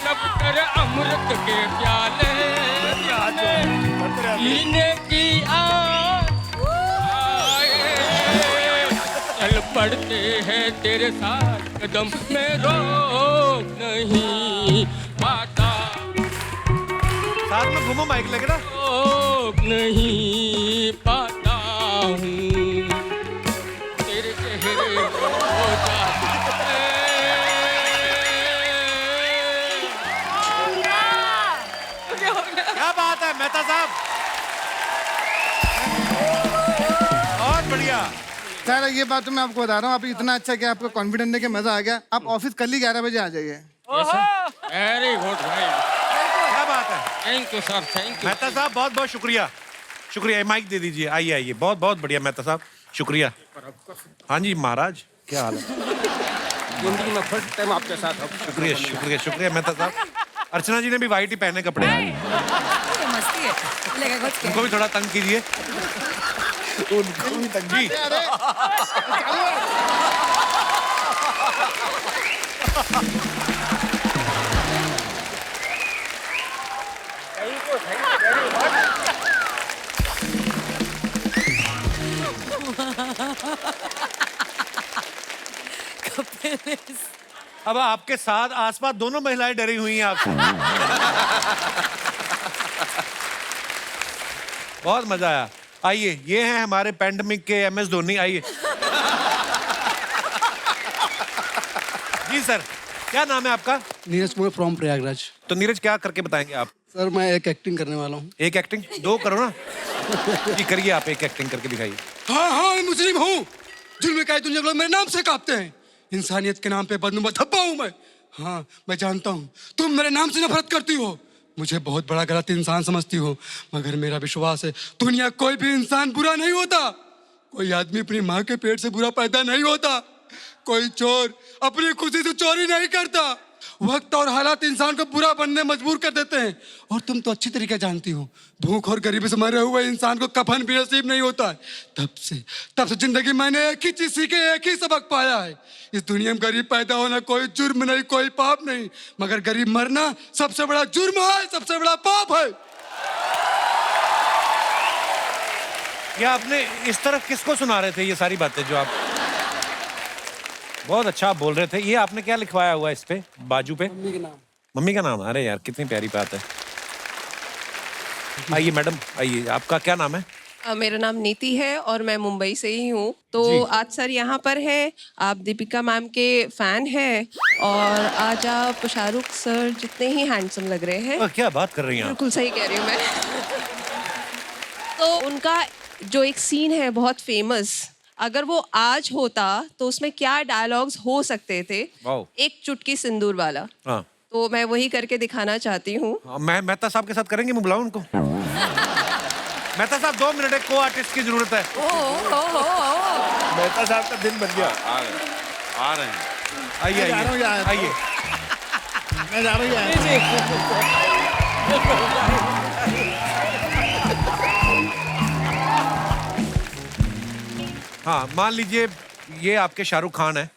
लब कर अमृत के प्याले, पीने की चल पड़ते हैं तेरे साथ कदम में, रोक नहीं पाता। साथ में घूमो, माइक लगे ना। रोक नहीं पाता हूँ तेरे चेहरे हो जाते क्या बात है मेहता साहब, बहुत बढ़िया। सर ये बात तो मैं आपको बता रहा हूँ, आप इतना अच्छा कि आपको कॉन्फिडेंस देके मजा आ गया। आप ऑफिस कल ही 11 बजे आ जाइए। वेरी गुड भाई, क्या बात है। Thank you sir, thank you. Mehta साहब बहुत बहुत शुक्रिया, शुक्रिया। माइक दे दीजिए, आइए आइए। बहुत बहुत बढ़िया मेहता साहब, शुक्रिया। हाँ जी महाराज, क्या हाल है? जिंदगी में फर्स्ट टाइम आपके साथ। शुक्रिया शुक्रिया शुक्रिया मेहता साहब। अर्चना जी ने भी वाइट ही पहने कपड़े, मस्ती है लेगा कुछ उनको भी थोड़ा तंग कीजिए। उनको भी तंग जी। अब आपके साथ आसपास दोनों महिलाएं डरी हुई हैं आपसे। बहुत मजा आया। आइए, ये हैं हमारे पैंडेमिक के MS धोनी। आइए जी सर, क्या नाम है आपका? नीरज कुमार फ्रॉम प्रयागराज। तो नीरज क्या करके बताएंगे आप? सर मैं एक एक्टिंग करने वाला हूँ। एक एक्टिंग? दो करो ना जी, करिए आप एक एक्टिंग करके दिखाइए। हाँ हाँ मैं मुस्लिम हूँ, जुल्म का दुनिया लोग मेरे नाम से कांपते हैं। इंसानियत के नाम पे बदनुमा धब्बा हूँ मैं। हाँ मैं जानता हूँ तुम मेरे नाम से नफरत करती हो, मुझे बहुत बड़ा गलत इंसान समझती हो, मगर मेरा विश्वास है दुनिया कोई भी इंसान बुरा नहीं होता। कोई आदमी अपनी माँ के पेट से बुरा पैदा नहीं होता, कोई चोर अपनी खुशी से चोरी नहीं करता। वक्त और हालात इंसान को बुरा बनने मजबूर कर देते हैं, और तुम तो अच्छी तरीके जानती हो भूख और गरीबी से मरे हुए इंसान को कफन भी नसीब नहीं होता है। तब से जिंदगी मैंने एक ही चीज सीखे, एक ही सबक पाया है, इस दुनिया में गरीब पैदा होना कोई जुर्म नहीं, कोई पाप नहीं, मगर गरीब मरना सबसे बड़ा जुर्म है, सबसे बड़ा पाप है। ये आपने इस तरह किसको सुना रहे थे ये सारी बातें जो आप? बहुत अच्छा आप बोल रहे थे। ये आपने क्या लिखवाया हुआ है इस पे बाजू पे? मम्मी का नाम। मम्मी का नाम? अरे यार कितनी प्यारी बात है। आइए मैडम, आइए। आपका क्या नाम है? मेरा नाम नीति है और मैं मुंबई से ही हूँ। तो आज सर यहाँ पर है, आप दीपिका मैम के फैन हैं, और आज आप शाहरुख सर जितने ही हैंडसम लग रहे हैं। क्या बात कर रही हैं आप? बिल्कुल सही कह रही हूँ मैं। तो उनका जो एक सीन है बहुत फेमस, अगर वो आज होता तो उसमें क्या डायलॉग्स हो सकते थे? एक चुटकी सिंदूर वाला। हाँ। तो मैं वही करके दिखाना चाहती हूँ। मैं मेहता साहब के साथ करेंगे, मैं बुलाऊं उनको? मेहता साहब 2 मिनट, एक को आर्टिस्ट की जरूरत है। मेहता साहब का दिन बन गया। आ रहे हैं। आइए आइए आइए। मैं जा रही हूँ। हाँ मान लीजिए ये आपके शाहरुख खान है।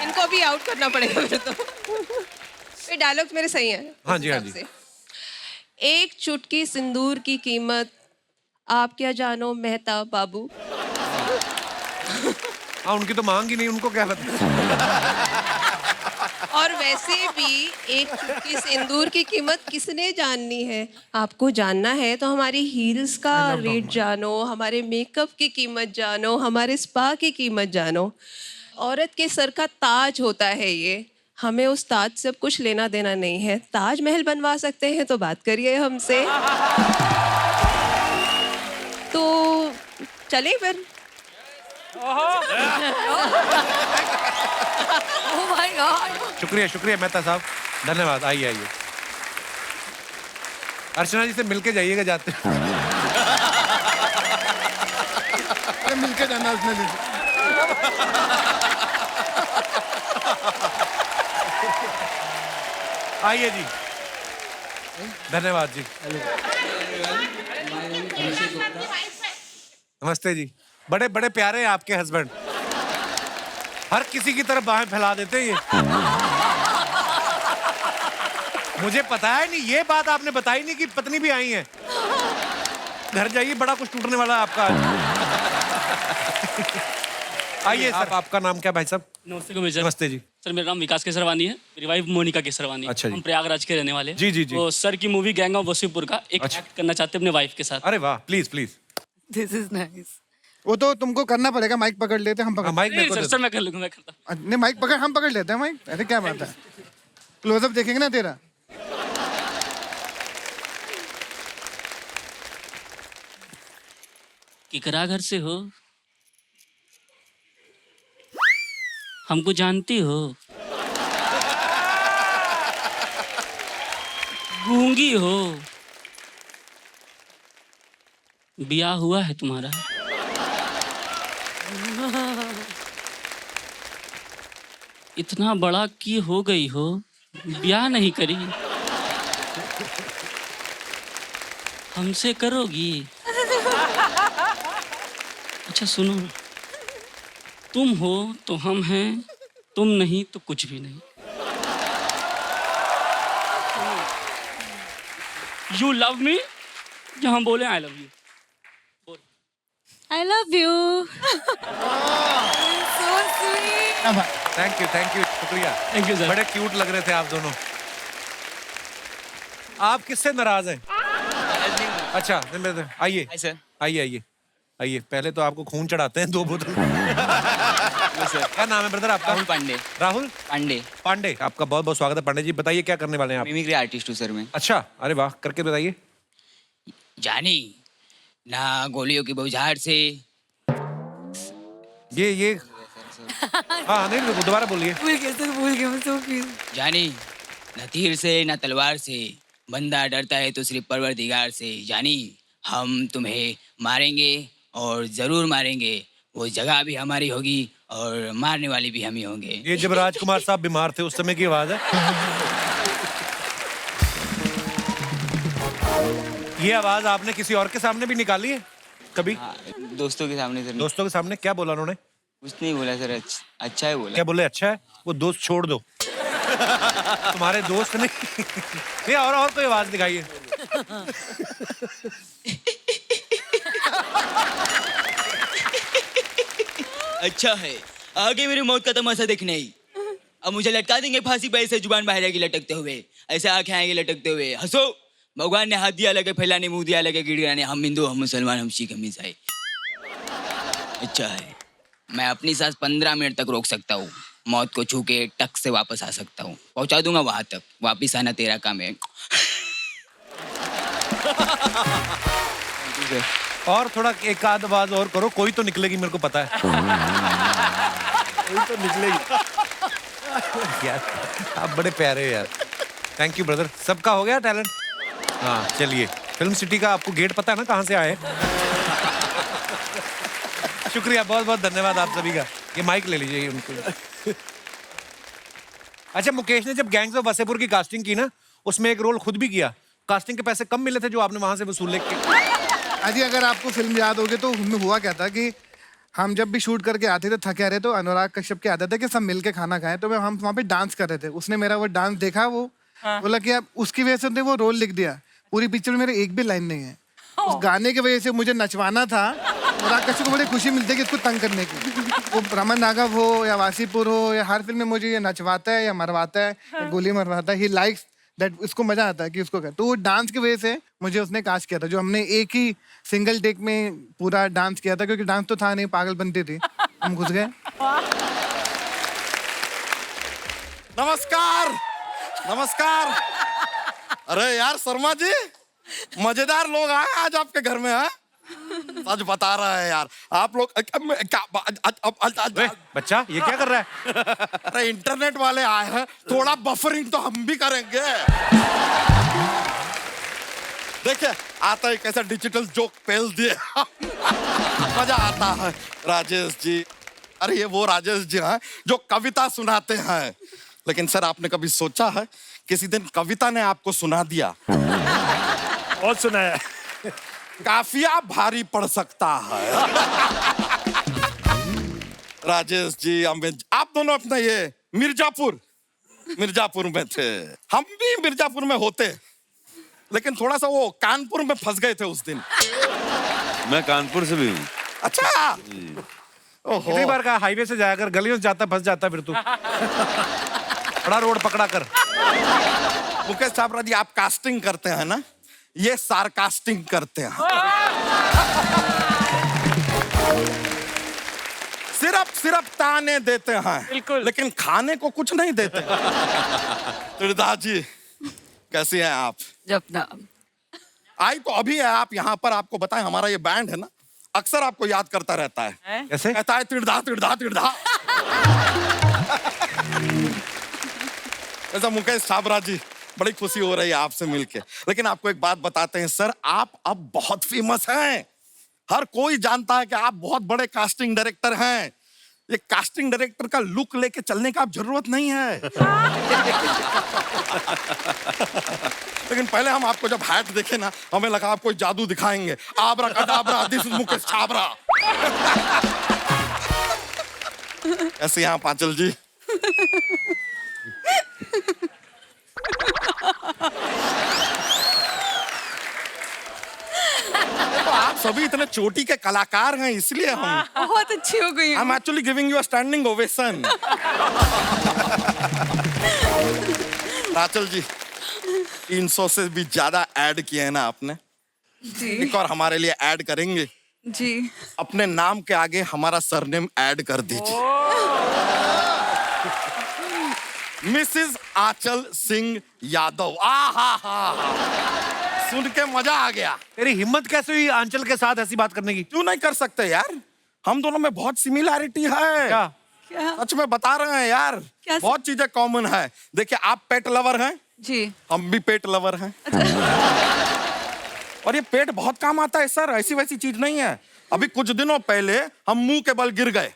इनको भी आउट करना पड़ेगा फिर तो। ये डायलॉग्स मेरे सही हैं। हाँ जी हाँ जी। एक चुटकी सिंदूर की कीमत आप क्या जानो मेहता बाबू। हाँ उनकी तो मांग ही नहीं, उनको क्या पता। और वैसे भी एक चुटकी सिंदूर की कीमत किसने जाननी है? आपको जानना है तो हमारी हील्स का रेट जानो, हमारे मेकअप की कीमत जानो, हमारे स्पा की कीमत जानो। औरत के सर का ताज होता है ये, हमें उस ताज से अब कुछ लेना देना नहीं है। ताजमहल बनवा सकते हैं तो बात करिए हमसे। तो चले फिर। Oh my God! शुक्रिया शुक्रिया मेहता साहब, धन्यवाद। आइए आइए। अर्चना जी से मिलके जाइएगा जाते। मिलके जाना उसने भी। आइए जी, धन्यवाद जी। नमस्ते जी। बड़े बड़े प्यारे हैं आपके हस्बैंड, हर किसी की तरफ बाहें फैला देते हैं ये। मुझे पता है नहीं, ये बात आपने बताई नहीं कि पत्नी भी आई है। घर जाइए, बड़ा कुछ टूटने वाला है आपका। आइए सर, आपका नाम क्या भाई साहब? नमस्ते नमस्ते जी। सर मेरा नाम विकास केसरवानी है, मेरी वाइफ मोनिका केसरवानी। अच्छा जी। हम प्रयागराज के रहने वाले हैं। जी, जी, जी। तो सर की मूवी गैंग ऑफ वसीपुर का एक एक्ट करना चाहते हैं अपने वाइफ के साथ। अरे वाह, please please. This is nice. वो तो तुमको करना पड़ेगा, माइक पकड़ लेते हैं हम, पकड़ माइक नहीं सर, सर मैं कर लूंगा, मैं करता। नहीं माइक पकड़, हम पकड़ लेते हैं माइक। अरे क्या बात है, क्लोजअप देखेंगे ना तेरा। किकरा घर से हो, हमको जानती हो, गूंगी हो, ब्याह हुआ है तुम्हारा? इतना बड़ा की हो गई हो, ब्याह नहीं करी, हमसे करोगी? अच्छा सुनो, तुम हो तो हम हैं, तुम नहीं तो कुछ भी नहीं। यू लव मी, जहाँ बोले I love you. I love you. So sweet. Thank you, शुक्रिया। Thank you sir. बड़े क्यूट लग रहे थे आप दोनों। आप किससे नाराज हैं? अच्छा आइए आइए, पहले तो आपको खून चढ़ाते हैं 2 बोतल। क्या नाम है ब्रदर आपका? राहुल पांडे। राहुल पांडे, आपका बहुत बहुत स्वागत है पांडे जी। बताइए क्या करने वाले हैं आप? मिमिक्री आर्टिस्ट हूँ सर मैं। अच्छा, अरे वाह, करके बताइए। जानी ना गोलियों की बौछार से। ये हाँ नहीं, दोबारा बोलिए। भूल गए मैं so please। जानी न तीर से न तलवार से, बंदा डरता है तो सिर्फ परवरदिगार से। जानी हम तुम्हें मारेंगे और जरूर मारेंगे, वो जगह भी हमारी होगी और मारने वाले भी हम ही होंगे। ये जब राजकुमार साहब बीमार थे उस समय की आवाज है। ये आवाज आपने किसी और के सामने भी निकाली है कभी? दोस्तों के सामने सर। दोस्तों के सामने क्या बोला उन्होंने? कुछ नहीं बोला सर, अच्छा है बोला। क्या बोले? अच्छा है, वो दोस्त छोड़ दो। तुम्हारे दोस्त नहीं। और कोई आवाज दिखाइए। अच्छा है, आगे मेरी मौत का तमाशा देखना ही। अब मुझे लटका देंगे फांसी पे, ऐसे जुबान बाहर आएगी लटकते हुए, ऐसे आंखें आएंगे लटकते हुए। हंसो, भगवान ने हाथ दिया लगे फैलाने, मुंह दिया लगे गिड़गिड़ाने। हम हिंदू, हम मुसलमान, हम सिख, हम ईसाई। अच्छा है, मैं अपनी सांस 15 मिनट तक रोक सकता हूँ, मौत को छू के टक से वापस आ सकता हूँ, पहुंचा दूंगा वहां तक। वापिस आना तेरा काम है। और थोड़ा एक आध आवाज और करो, कोई तो निकलेगी, मेरे को पता है। कोई तो निकलेगी। यार आप बड़े प्यारे हो यार। Thank you brother. सबका हो गया टैलेंट? हाँ चलिए, फिल्म सिटी का आपको गेट पता है ना कहाँ से आए? शुक्रिया, बहुत बहुत धन्यवाद आप सभी का। ये माइक ले लीजिए उनको। अच्छा, मुकेश ने जब गैंग्स ऑफ वसेपुर की कास्टिंग की ना, उसमें एक रोल खुद भी किया। कास्टिंग के पैसे कम मिले थे जो आपने वहां से वसूल के। अजी अगर आपको फिल्म याद होगी तो उसमें हुआ क्या था कि हम जब भी शूट करके आते थे थके रहे, तो अनुराग कश्यप की आदत है कि सब मिलके खाना खाएं, तो हम वहाँ पे डांस कर रहे थे। उसने मेरा वो डांस देखा, वो बोला कि अब उसकी वजह से उसने वो रोल लिख दिया। पूरी पिक्चर में मेरे एक भी लाइन नहीं है। उस गाने की वजह से मुझे नचवाना था। अनुराग कश्यप को बड़ी खुशी मिलती है कि इसको तंग करने की। वो रमन राघव हो या वासीपुर हो या हर फिल्म में मुझे ये नचवाता है या मरवाता है या गोली मरवाता है। ही लाइक्स दैट, इसको मजा आता है कि उसको तो वो डांस की वजह से मुझे उसने कास्ट किया था, जो हमने एक ही सिंगल टेक में पूरा डांस किया था, क्योंकि डांस तो था नहीं, पागल बनती थी, हम घुस गए। नमस्कार, नमस्कार। अरे यार शर्मा जी, मजेदार लोग आए आज आपके घर में। है सच बता रहा है यार, आप लोग बच्चा ये क्या कर रहा है? अरे इंटरनेट वाले आए हैं, थोड़ा बफरिंग तो हम भी करेंगे। देखिए आता है कैसा डिजिटल जोक पेल दिए। मजा आता है। राजेश जी, अरे ये वो राजेश जी हैं जो कविता सुनाते हैं। लेकिन सर आपने कभी सोचा है किसी दिन कविता ने आपको सुना दिया? बहुत सुनाया। काफिया भारी पड़ सकता है। राजेश जी, आप दोनों अपने ये मिर्जापुर में थे, हम भी मिर्जापुर में होते, लेकिन थोड़ा सा वो कानपुर में फंस गए थे उस दिन। मैं कानपुर से भी हूँ। अच्छा, कितनी बार कहा हाईवे से जाया कर, गलियों से जाता फंस जाता फिर तू। बड़ा रोड पकड़ा कर। मुकेश छाबड़ा जी, आप कास्टिंग करते हैं ना, ये सारकास्टिंग करते हैं। सिर्फ ताने देते हैं, बिल्कुल। लेकिन खाने को कुछ नहीं देते। त्रिदास जी, कैसी हैं आप? जपना। आई तो अभी है आप यहाँ पर, आपको बताएं हमारा ये बैंड है ना, अक्सर आपको याद करता रहता है। कैसे? कहता है त्रिधा त्रिधा त्रिधा। ऐसा मुकेश छाबड़ा जी, बड़ी खुशी हो रही है आपसे मिलके। लेकिन आपको एक बात बताते हैं सर, आप अब बहुत फेमस हैं। हर कोई जानता है कि आप बहुत बड़े कास्टिंग डायरेक्टर हैं। ये कास्टिंग डायरेक्टर का लुक लेके चलने का आप जरूरत नहीं है। लेकिन पहले हम आपको जब हैट देखे ना, हमें लगा आप कोई जादू दिखाएंगे। Abracadabra, this is Mukesh Chhabra. ऐसे यहाँ पांचल जी। तो आप सभी इतने चोटी के कलाकार हैं, इसलिए हम बहुत अच्छी हो गई I am actually giving you a standing ovation. Rachel ji, 300 से भी ज्यादा ऐड किए हैं ना आपने। जी एक और हमारे लिए ऐड करेंगे? जी। अपने नाम के आगे हमारा सरनेम ऐड कर दीजिए। मिसेस आंचल सिंह यादव। सुन के मजा आ गया। तेरी हिम्मत कैसे हुई आंचल के साथ ऐसी बात करने की? क्यों नहीं कर सकते यार, हम दोनों में बहुत सिमिलैरिटी है। क्या? सच में बता रहे हैं यार, बहुत चीजें कॉमन है। देखिए, आप पेट लवर हैं जी, हम भी पेट लवर हैं। और ये पेट बहुत काम आता है सर, ऐसी वैसी चीज नहीं है। अभी कुछ दिनों पहले हम मुंह के बल गिर गए,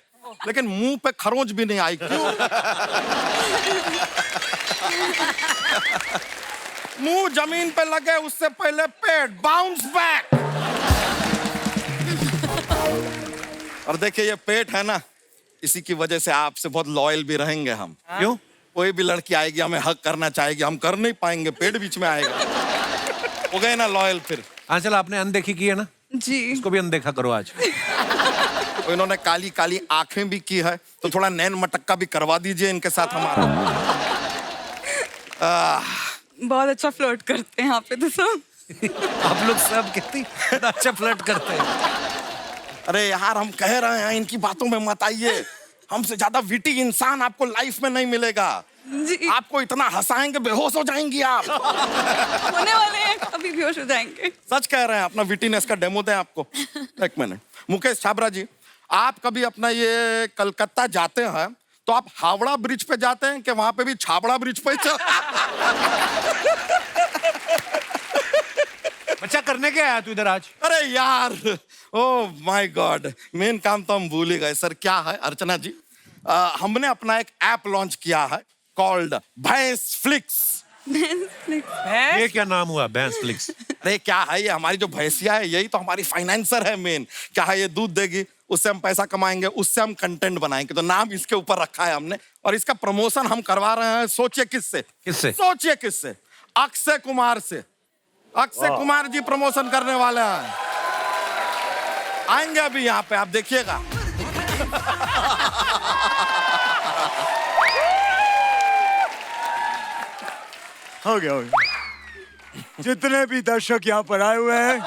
लेकिन मुंह पे खरोंच भी नहीं आई। क्यों? मुंह जमीन पे लगे उससे पहले पेट बाउंस बैक। और देखिए, ये पेट है ना, इसी की वजह से आपसे बहुत लॉयल भी रहेंगे हम। क्यों? कोई भी लड़की आएगी, हमें हक करना चाहेगी, हम कर नहीं पाएंगे, पेट बीच में आएगा। हो गए ना लॉयल फिर। आंचल, आपने अनदेखी की है ना जी, इसको भी अनदेखा करो आज। तो इन्होंने काली काली आंखें भी की है, तो थोड़ा नैन मटक्का भी करवा दीजिए इनके साथ हमारा। बहुत अच्छा फ्लर्ट करते हैं यहाँ पे तो सब। आप लोग सब कितनी अच्छा फ्लर्ट करते हैं। अरे यार, हम कह रहे हैं इनकी बातों में मत आइए। हमसे ज्यादा विटी इंसान आपको लाइफ में नहीं मिलेगा। जी। आपको इतना हंसाएंगे बेहोश हो जाएंगी आप। होने वाले हैं, अभी बेहोश हो जाएंगे। सच कह रहे हैं, अपना विटीनेस का डेमो दें आपको। एक मिनट, मुकेश छाबड़ा जी, आप कभी अपना ये कलकत्ता जाते हैं तो आप हावड़ा ब्रिज पे जाते हैं कि वहां पे भी छाबड़ा ब्रिज पे चल? बच्चा करने क्या आया तू इधर आज? अरे यार, ओ माय गॉड, मेन काम तो हम भूल ही गए सर। क्या है अर्चना जी, हमने अपना एक ऐप लॉन्च किया है कॉल्ड भैंस फ्लिक्स। ये क्या नाम हुआ, भैंस फ्लिक्स? अरे क्या है ये, हमारी जो भैंसिया है यही तो हमारी फाइनेंसर है मेन। क्या है, ये दूध देगी, उससे हम पैसा कमाएंगे, उससे हम कंटेंट बनाएंगे। तो नाम इसके ऊपर रखा है हमने, और इसका प्रमोशन हम करवा रहे हैं। सोचिए किससे? किससे? सोचिए किससे? अक्षय कुमार से। अक्षय कुमार जी प्रमोशन करने वाले हैं, आएंगे अभी यहाँ पे, आप देखिएगा। हो गया। जितने भी दर्शक यहाँ पर आए हुए हैं,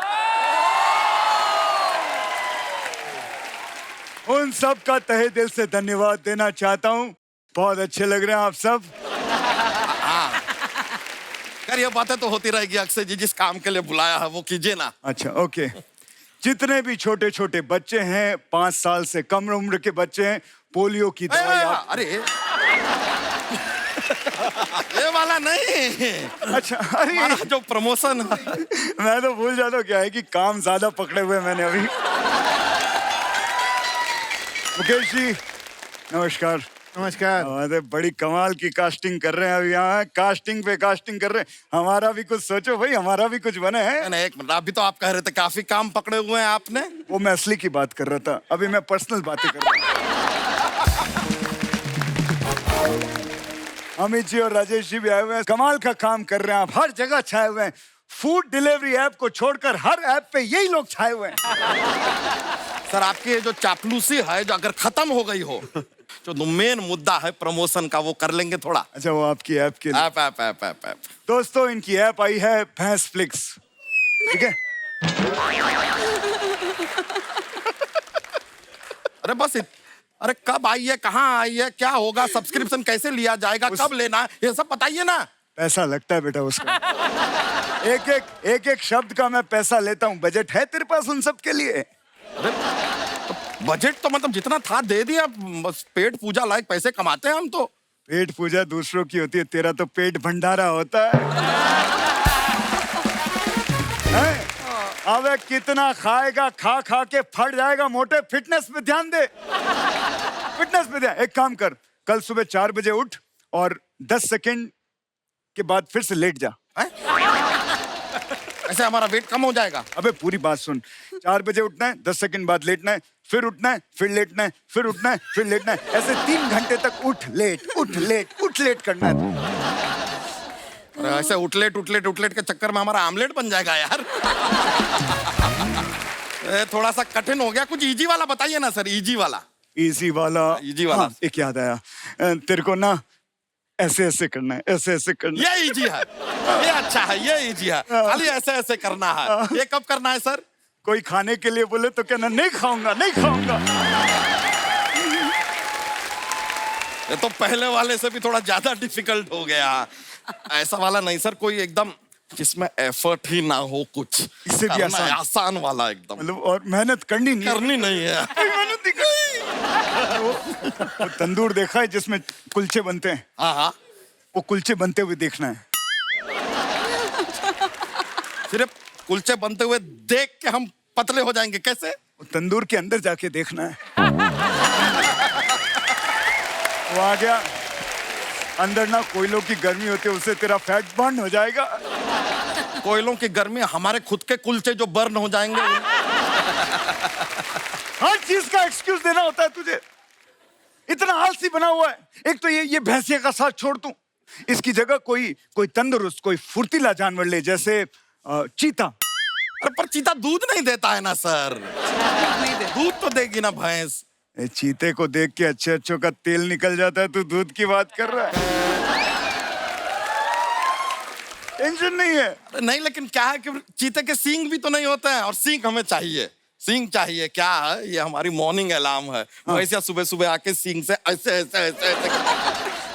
उन सब का तहे दिल से धन्यवाद देना चाहता हूँ। बहुत अच्छे लग रहे हैं आप सब। यार, ये बातें तो होती रहेगी। अक्षय जी, जिस काम के लिए बुलाया है वो कीजिए ना। अच्छा, ओके। जितने भी छोटे छोटे बच्चे हैं, 5 साल से कम उम्र के बच्चे हैं, पोलियो की दवाई अरे ये वाला नहीं। अच्छा, अरे हमारा जो प्रमोशन है, मैं तो भूल जाता हूँ। क्या है कि काम ज्यादा पकड़े हुए मैंने अभी। मुकेश जी, नमस्कार। नमस्कार। अरे बड़ी कमाल की कास्टिंग कर रहे हैं अभी यहाँ। कास्टिंग पे कास्टिंग कर रहे हैं। हमारा भी कुछ सोचो भाई, हमारा भी कुछ बने हैं। नहीं, एक मिनट, अभी तो आप कह रहे थे काफी काम पकड़े हुए हैं आपने। वो मैं असली की बात कर रहा था, अभी मैं पर्सनल बातें कर रहा हूँ। अमित जी और राजेश जी भी आए हुए हैं, कमाल का काम कर रहे हैं आप, हर जगह छाए हुए हैं। फूड डिलीवरी ऐप को छोड़कर हर ऐप पे यही लोग छाए हुए हैं। सर आपकी ये जो चापलूसी है जो अगर खत्म हो गई हो, जो मेन मुद्दा है प्रमोशन का, वो कर लेंगे थोड़ा। अच्छा, वो आपकी ऐप के लिए। ऐप। दोस्तों, इनकी ऐप आई है भैंस फ्लिक्स, ठीक है? अरे बस अरे कब आई है, कहाँ आई है, क्या होगा, सब्सक्रिप्शन कैसे लिया जाएगा, कब लेना है, ये सब बताइए ना। पैसा लगता है बेटा उसका। एक एक शब्द का मैं पैसा लेता हूँ। बजट है तेरे पास उन सब के लिए? अरे बजट तो मतलब जितना था दे दिया, बस पेट पूजा लायक पैसे कमाते हैं हम तो। पेट पूजा दूसरों की होती है, तेरा तो पेट भंडारा होता है। अबे कितना खाएगा, खा खा के फट जाएगा मोटे। फिटनेस पे ध्यान दे, फिटनेस पे ध्यान। एक काम कर, कल सुबह 4 बजे उठ और 10 सेकंड के बाद फिर से लेट जा। ऐसे हमारा वेट कम हो जाएगा। अबे पूरी बात सुन, 4 बजे उठना है, 10 सेकंड बाद लेटना है, फिर उठना है, फिर लेटना है, फिर उठना है, फिर लेटना है। ऐसे 3 घंटे तक उठ लेट करना है। अरे ऐसे उठलेट के चक्कर में हमारा आमलेट बन जाएगा यार। थोड़ा सा कठिन हो गया, कुछ इजी वाला बताइए ना सर। इजी वाला। हाँ, एक याद आया, तेरे को ना ऐसे ऐसे करना है, ऐसे करना है। ये इजी है, ये अच्छा है, ये इजी है। खाली ऐसे करना है। ये कब करना है सर? कोई खाने के लिए बोले तो कहना नहीं खाऊंगा। ये तो पहले वाले से भी थोड़ा ज्यादा डिफिकल्ट हो गया। ऐसा वाला नहीं सर, कोई एकदम जिसमें एफर्ट ही ना हो कुछ, इससे भी आसान वाला एकदम। मतलब और मेहनत करनी नहीं है। वो तंदूर देखा है जिसमें कुलचे बनते हैं? हाँ। वो कुलचे बनते हुए देखना है। सिर्फ कुलचे बनते हुए देख के हम पतले हो जाएंगे कैसे? तंदूर के अंदर जाके देखना है। वो आ गया अंदर ना, कोयलों की गर्मी होती है, उससे तेरा फैट बर्न हो जाएगा। कोयलों की गर्मी, हमारे खुद के कुलचे जो बर्न हो जाएंगे। हर चीज का एक्सक्यूज देना होता है तुझे। इतना आलसी बना हुआ है। एक तो ये भैंसिया का साथ छोड़ तू, इसकी जगह कोई तंदुरुस्त, कोई फुर्तीला जानवर ले, जैसे चीता। अरे पर चीता दूध नहीं देता है ना सर। दूध तो देगी ना भैंस। चीते को देख के अच्छे का तेल निकल जाता है, तू दूध की बात कर रहा है। टेंशन नहीं है। नहीं, लेकिन क्या है कि चीते के सींग भी तो नहीं होते हैं, और सींग हमें चाहिए। सींग चाहिए, क्या है, ये हमारी मॉर्निंग अलार्म है। वैसे सुबह आके सींग से ऐसे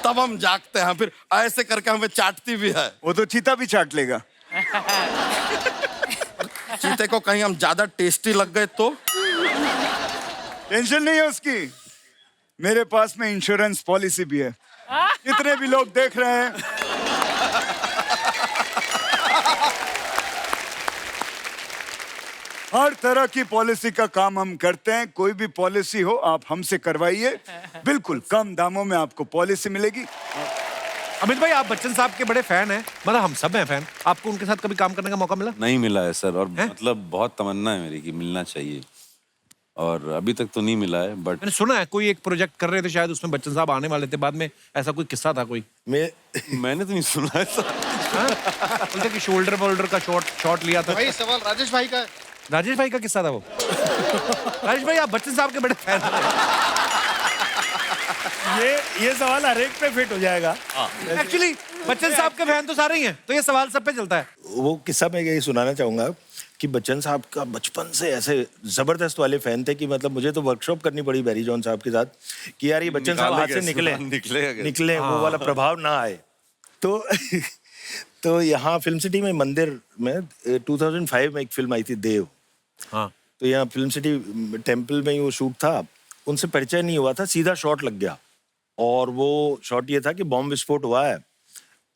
तब हम जागते हैं, फिर ऐसे करके हमें चाटती भी है। वो तो चीता भी चाट लेगा। चीते को कहीं हम ज्यादा टेस्टी लग गए तो? टेंशन नहीं है उसकी, मेरे पास में इंश्योरेंस पॉलिसी भी है। जितने भी लोग देख रहे हैं, हर तरह की पॉलिसी का काम हम करते हैं। कोई भी पॉलिसी हो आप हमसे करवाइए, बिल्कुल कम दामों में आपको पॉलिसी मिलेगी। अमित भाई, आप बच्चन साहब के बड़े फैन हैं, मतलब हम सब हैं फैन। आपको उनके साथ कभी काम करने का मौका मिला? नहीं मिला है सर, और मतलब बहुत तमन्ना है मेरी कि मिलना चाहिए, और अभी तक तो नहीं मिला है। बट मैंने सुना है कोई एक प्रोजेक्ट कर रहे थे, शायद उसमें बच्चन साहब आने वाले थे बाद में, ऐसा कोई किस्सा था कोई? मैंने तो नहीं सुना है सर। बोलते कि शोल्डर का शॉट लिया था। वही सवाल राजेश भाई का है। राजेश भाई का किस्सा था वो। राजेश भाई, आप बच्चन साहब के बड़े फैन हैं। ये सवाल हर एक पे फिट हो जाएगा। एक्चुअली बच्चन साहब के फैन तो सारे ही हैं, तो ये सवाल सब पे चलता है। वो किस्सा मैं यही सुनाना चाहूंगा कि बच्चन साहब का बचपन से ऐसे जबरदस्त वाले फैन थे कि मतलब मुझे तो वर्कशॉप करनी पड़ी बैरी जॉन साहब के साथ कि यार ये बच्चन साहब हाथ से निकले वो वाला प्रभाव ना आए। तो यहाँ फिल्म सिटी में मंदिर में 2005 में एक फिल्म आई थी देव। हाँ। तो यहाँ फिल्म सिटी टेम्पल में ही वो शूट था। उनसे परिचय नहीं हुआ था, सीधा शॉट लग गया, और वो शॉट ये था कि बॉम्ब विस्फोट हुआ है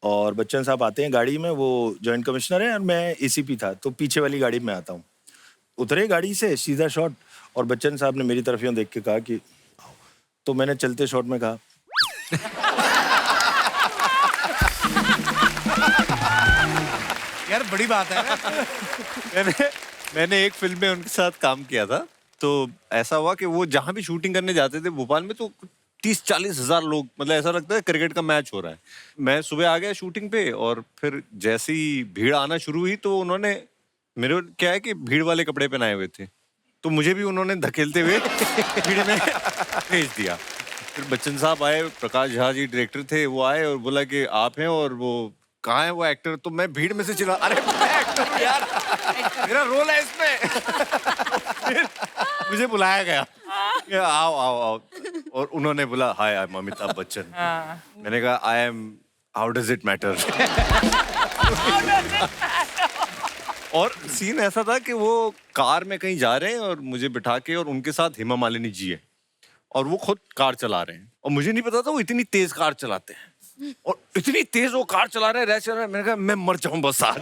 और बच्चन साहब आते हैं गाड़ी में, वो जॉइंट कमिश्नर है और मैं एसीपी था, तो पीछे वाली गाड़ी में आता हूँ। उतरे गाड़ी से, सीधा शॉट, और बच्चन साहब ने मेरी तरफ यूँ देख के कहा कि, तो मैंने चलते शॉट में कहा यार बड़ी बात है। मैंने एक फिल्म में उनके साथ काम किया था, तो ऐसा हुआ कि वो जहाँ भी शूटिंग करने जाते थे भोपाल में, तो 30-40 हजार लोग, मतलब ऐसा लगता है क्रिकेट का मैच हो रहा है। मैं सुबह आ गया शूटिंग पे और फिर जैसे ही भीड़ आना शुरू हुई तो उन्होंने मेरे को क्या है कि भीड़ वाले कपड़े पहनाए हुए थे, तो मुझे भी उन्होंने धकेलते हुए भीड़ में भेज दिया। फिर बच्चन साहब आए, प्रकाश झा जी डायरेक्टर थे, वो आए और बोला कि आप हैं और वो कहाँ है वो एक्टर, तो मैं भीड़ में से चिल्ला, अरे मैं एक्टर हूँ यार, मेरा रोल है इसमें। फिर मुझे बुलाया गया, आओ आओ आओ, और उन्होंने बोला हाय आई एम अमिताभ बच्चन। मैंने कहा I M, how does it matter. और सीन ऐसा था कि वो कार में कहीं जा रहे हैं और मुझे बिठा के, और उनके साथ हेमा मालिनी जी है और वो खुद कार चला रहे हैं, और मुझे नहीं पता था वो इतनी तेज कार चलाते हैं, और इतनी तेज वो कार चला रहे हैं, रैश चला रहे हैं। मैंने कहा मैं मर जाऊं बस आज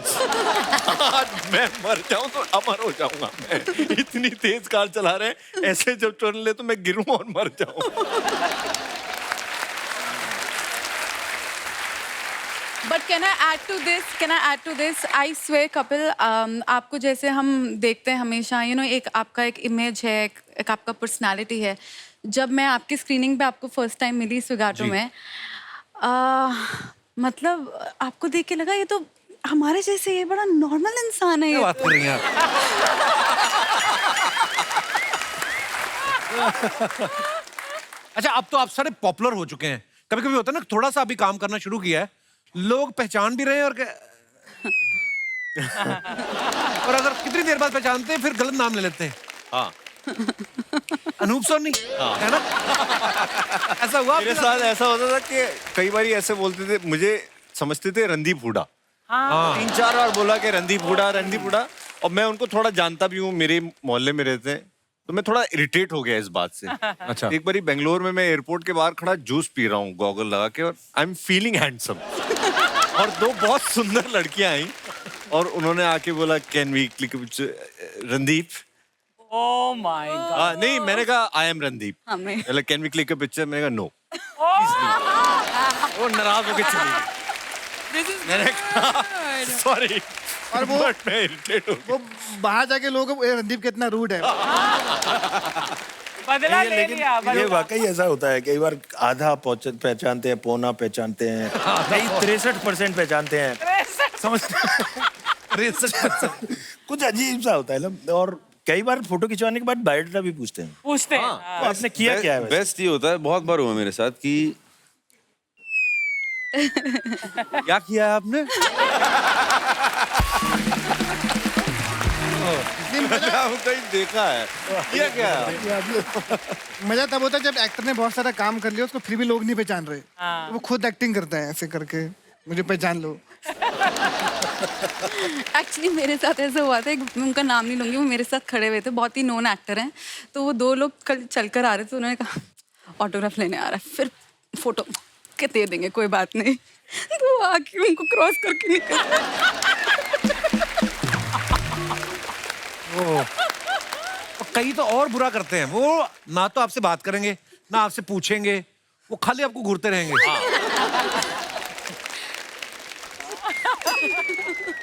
मैं मर जाऊं तो अमर हो जाऊंगा मैं, इतनी तेज कार चला रहे हैं, ऐसे जब टर्न ले तो मैं गिरूं और मर जाऊं। But can I add to this? Can I add to this? I swear, Kapil, आपको जैसे हम देखते हैं हमेशा, एक आपका एक इमेज है, एक आपका पर्सनालिटी है। जब मैं आपकी स्क्रीनिंग पे आपको फर्स्ट टाइम मिली स्विगाटो में, मतलब आपको देख के लगा ये तो हमारे जैसे, ये बड़ा नॉर्मल इंसान है। क्या बात कर रही हैं आप? अच्छा, अब तो आप सारे पॉपुलर हो चुके हैं। कभी कभी होता है ना, थोड़ा सा अभी काम करना शुरू किया है, लोग पहचान भी रहे हैं और और अगर कितनी देर बाद पहचानते हैं फिर गलत नाम ले लेते हैं। हाँ, अनूप सोनी है ना? ऐसा हुआ मेरे साथ? ऐसा होता था कि कई बार ऐसे बोलते थे, मुझे समझते थे रणदीप हुडा। 3-4 बार बोला कि रणदीप हुडा, रणदीप हुडा, और मैं उनको थोड़ा जानता भी हूँ, मेरे मोहल्ले में रहते हैं, तो मैं थोड़ा इरिटेट हो गया इस बात से। अच्छा। एक बारी बेंगलोर में मैं एयरपोर्ट के बाहर खड़ा जूस पी रहा हूँ गॉगल लगा के, और आई एम फीलिंग हैंडसम, और 2 बहुत सुंदर लड़कियां आई और उन्होंने आके बोला can we click Randeep. Oh my God. नहीं, मैंने कहा आई एम रणदीप। हमें can we click a picture? मैंने कहा नो। वो नाराज होकर चली गई। मैंने कहा सॉरी, और वो मैं इरिटेट हो गया। वो बाहर जाके लोग रणदीप कितना रूड है। बदला ले लेकिन लिया, ये वाकई ऐसा होता है, कई बार आधा पहचानते हैं, पौना पहचानते हैं, कई 63% पहचानते हैं, समझते? कुछ अजीब सा होता है ना। और कई बार फोटो खिंचवाने के बाद बायोडाटा भी पूछते हैं, हैं। तो आपने किया क्या है वैसे? बेस्ट ये होता है, बहुत बार हुआ मेरे साथ कि क्या किया है आपने? कहीं देखा है किया क्या? मजा तब होता है जब एक्टर ने बहुत सारा काम कर लिया, उसको फिर भी लोग नहीं पहचान रहे, तो वो खुद एक्टिंग करता है ऐसे करके, मुझे पहचान लो। एक्चुअली मेरे साथ ऐसा हुआ था, मैं उनका नाम नहीं लूंगी, वो मेरे साथ खड़े हुए थे, बहुत ही नोन एक्टर हैं, तो वो 2 लोग कल चलकर आ रहे थे, उन्होंने कहा ऑटोग्राफ लेने आ रहा है, फिर फोटो के दे देंगे, कोई बात नहीं, तो वो आके उनको क्रॉस करके निकल। कई तो और बुरा करते हैं, वो ना तो आपसे बात करेंगे ना आपसे पूछेंगे, वो खाली आपको घूरते रहेंगे।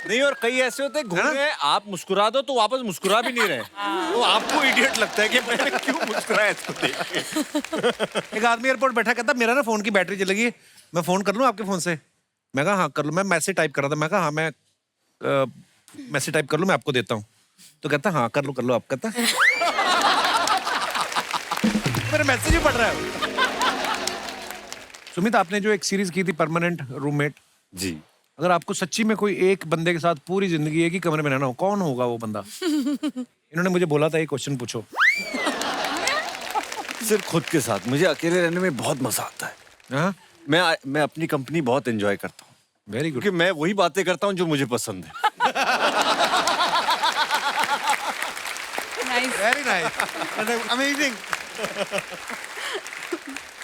नहीं, और कई ऐसे होते हैं घूम रहे हैं, आप मुस्कुरा दो तो वापस मुस्कुरा भी नहीं रहे, तो आपको इडियट लगता है कि मैंने क्यों मुस्कुराया इसको देख के। एक आदमी एयरपोर्ट बैठा, कहता मेरा ना फोन की बैटरी चली गई, मैं फोन कर लूं आपके फोन से? मैं कहा हाँ कर लो। मैं मैसेज टाइप कर रहा था, मैं कहा हाँ मैं मैसेज टाइप कर लूं, मैं आपको देता हूँ। तो कहता हाँ कर लो आप। कहता मेरे मैसेज ही पढ़ रहा है। सुमित, आपने जो एक सीरीज की थी परमानेंट रूममेट जी, अगर आपको सच्ची में कोई एक बंदे के साथ पूरी जिंदगी एक ही कमरे में रहना हो, कौन होगा वो बंदा? इन्होंने मुझे बोला था ये क्वेश्चन पूछो। सिर्फ खुद के साथ। मुझे अकेले रहने में बहुत मजा आता है। हाँ? मैं अपनी कंपनी बहुत एंजॉय करता हूँ। Very good. क्योंकि मैं वही बातें करता हूँ जो मुझे पसंद है। Very nice, amazing.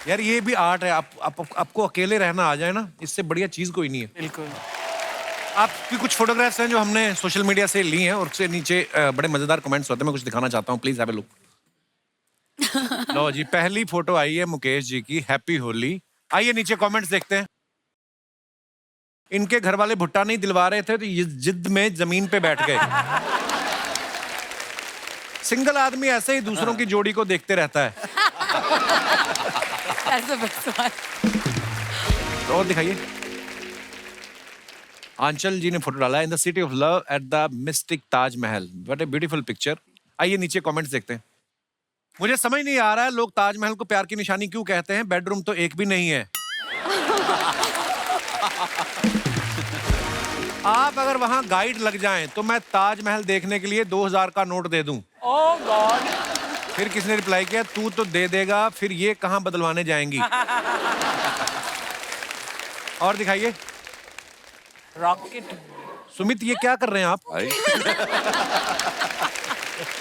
यार ये भी आर्ट है, आपको अकेले रहना आ जाए ना, इससे बढ़िया चीज कोई नहीं है। बिल्कुल। आपकी कुछ फोटोग्राफ्स हैं जो हमने सोशल मीडिया से ली हैं और उससे नीचे बड़े मजेदार कमेंट्स होते हैं, मैं कुछ दिखाना चाहता हूँ, प्लीज हैव अ लुक। लो जी, पहली फोटो आई है मुकेश जी की, हैप्पी होली। आइए नीचे कमेंट्स देखते हैं। इनके घर वाले भुट्टा नहीं दिलवा रहे थे तो ये जिद में जमीन पे बैठ गए। सिंगल आदमी ऐसे ही दूसरों की जोड़ी को देखते रहता है। That's the best one. और दिखाइए। आंचल जी ने फोटो डाला है in the city of love at the mystic Taj Mahal. What a beautiful picture. आइए नीचे कमेंट्स देखते हैं। मुझे समझ नहीं आ रहा है लोग ताजमहल को प्यार की निशानी क्यों कहते हैं, बेडरूम तो एक भी नहीं है। आप अगर वहां गाइड लग जाएं तो मैं ताजमहल देखने के लिए 2000 का नोट दे दूं। ओह गॉड। फिर किसने रिप्लाई किया, तू तो दे देगा, फिर ये कहां बदलवाने जाएंगी। और दिखाइए। रॉकेट। सुमित ये क्या कर रहे हैं आप?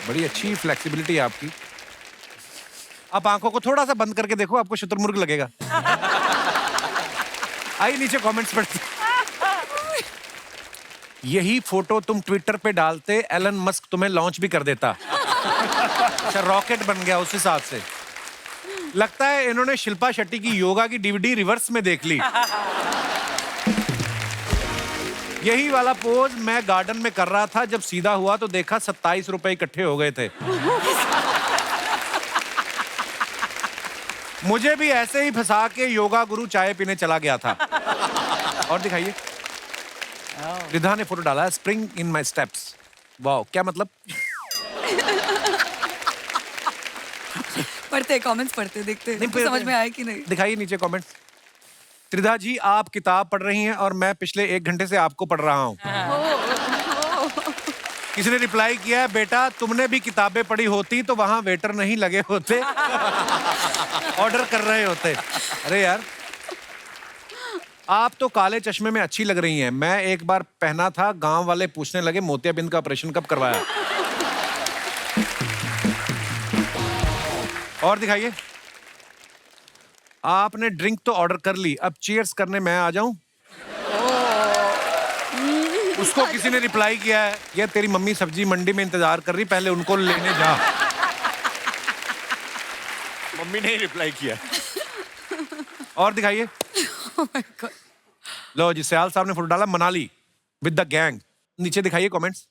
बड़ी अच्छी फ्लेक्सिबिलिटी है आपकी। आप आंखों को थोड़ा सा बंद करके देखो, आपको शुतुरमुर्ग लगेगा। आइए नीचे कमेंट्स पढ़ते। यही फोटो तुम ट्विटर पे डालते, एलन मस्क तुम्हें लॉन्च भी कर देता। अच्छा, रॉकेट बन गया उस हिसाब से। लगता है इन्होंने शिल्पा शेट्टी की योगा की डीवीडी रिवर्स में देख ली। यही वाला पोज मैं गार्डन में कर रहा था, जब सीधा हुआ तो देखा 27 रुपए इकट्ठे हो गए थे। मुझे भी ऐसे ही फंसा के योगा गुरु चाय पीने चला गया था। और दिखाइए। रिधा ने फोटो डाला है, spring in my steps. Wow, क्या मतलब? पढ़ते कमेंट्स पढ़ते देखते नहीं, समझ में आया कि नहीं। दिखाइए नीचे कमेंट्स। त्रिधा जी आप किताब पढ़ रही हैं और मैं पिछले 1 घंटे से आपको पढ़ रहा हूँ। किसी ने रिप्लाई किया है, बेटा तुमने भी किताबें पढ़ी होती तो वहां वेटर नहीं लगे होते, ऑर्डर कर रहे होते। अरे यार, आप तो काले चश्मे में अच्छी लग रही हैं। मैं एक बार पहना था, गांव वाले पूछने लगे मोतियाबिंद का ऑपरेशन कब करवाया। और दिखाइए। आपने ड्रिंक तो ऑर्डर कर ली, अब चीयर्स करने मैं आ जाऊं? उसको किसी ने रिप्लाई किया है, ये तेरी मम्मी सब्जी मंडी में इंतजार कर रही, पहले उनको लेने जा। मम्मी ने रिप्लाई किया। और दिखाइए। लो जी, सयाल साहब ने फोटो डाला, मनाली विद द गैंग। नीचे दिखाइए कमेंट्स।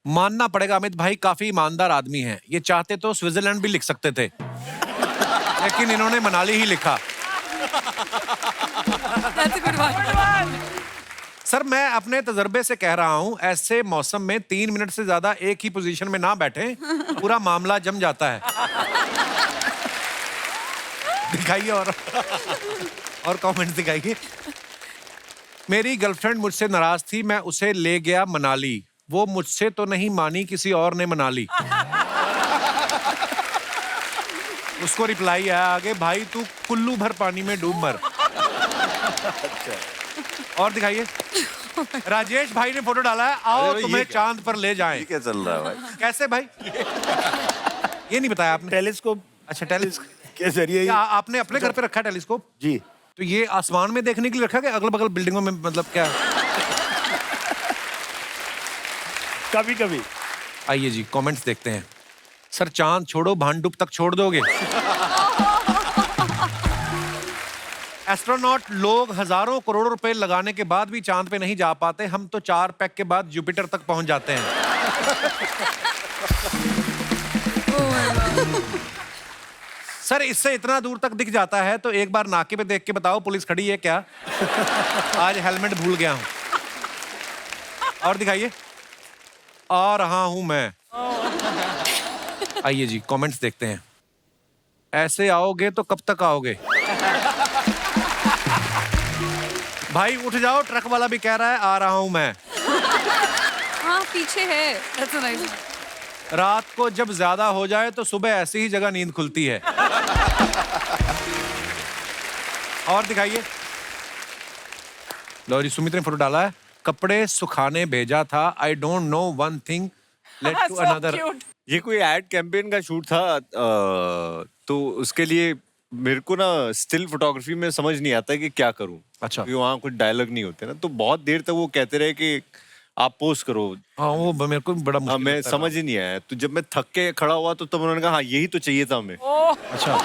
मानना पड़ेगा अमित भाई काफी ईमानदार आदमी हैं। ये चाहते तो स्विट्जरलैंड भी लिख सकते थे, लेकिन इन्होंने मनाली ही लिखा। सर मैं अपने तजर्बे से कह रहा हूं, ऐसे मौसम में 3 मिनट से ज्यादा एक ही पोजीशन में ना बैठें, पूरा मामला जम जाता है। दिखाइए और कमेंट दिखाइए। मेरी गर्लफ्रेंड मुझसे नाराज थी, मैं उसे ले गया मनाली। वो मुझसे तो नहीं मानी, किसी और ने मना ली। उसको रिप्लाई आया आगे, भाई तू कुल्लू भर पानी में डूब मर। और दिखाइए। राजेश भाई ने फोटो डाला है, आओ तुम्हें चांद पर ले जाएं। क्या चल रहा है भाई? कैसे भाई? ये नहीं बताया आपने। टेलीस्कोप। अच्छा, टेलीस्कोप के जरिए। आपने अपने घर पे रखा टेलीस्कोप? जी। तो ये आसमान में देखने के लिए रखा कि अगल बगल बिल्डिंगों में, मतलब क्या? कभी कभी। आइए जी कमेंट्स देखते हैं। सर चांद छोड़ो, भांडुप तक छोड़ दोगे? एस्ट्रोनॉट लोग हजारों करोड़ों रुपए लगाने के बाद भी चांद पे नहीं जा पाते, हम तो 4 पैक के बाद जुपिटर तक पहुंच जाते हैं। सर इससे इतना दूर तक दिख जाता है तो एक बार नाके पे देख के बताओ पुलिस खड़ी है क्या? आज हेलमेट भूल गया हूं। और दिखाइए। आ रहा हूं मैं। आइए जी कमेंट्स देखते हैं। ऐसे आओगे तो कब तक आओगे? भाई उठ जाओ, ट्रक वाला भी कह रहा है आ रहा हूं मैं। हाँ पीछे है। That's so nice. रात को जब ज्यादा हो जाए तो सुबह ऐसी ही जगह नींद खुलती है। और दिखाइए। लो जी, सुमित ने फोटो डाला है, कपड़े सुखाने भेजा था, I don't know one thing let to another. ये कोई एड कैंपेन का शूट था, तो उसके लिए मेरे को ना स्टिल फोटोग्राफी में समझ नहीं आता कि क्या करूं। अच्छा। क्योंकि वहाँ कुछ डायलॉग नहीं होते ना, तो बहुत देर तक वो कहते रहे कि आप पोस्ट करो। हाँ वो मेरे को बड़ा मुश्किल मैं लगता समझ ही नहीं आया। तो जब मैं थक के खड़ा हुआ तो तब उन्होंने कहा हाँ यही तो चाहिए था हमें। अच्छा।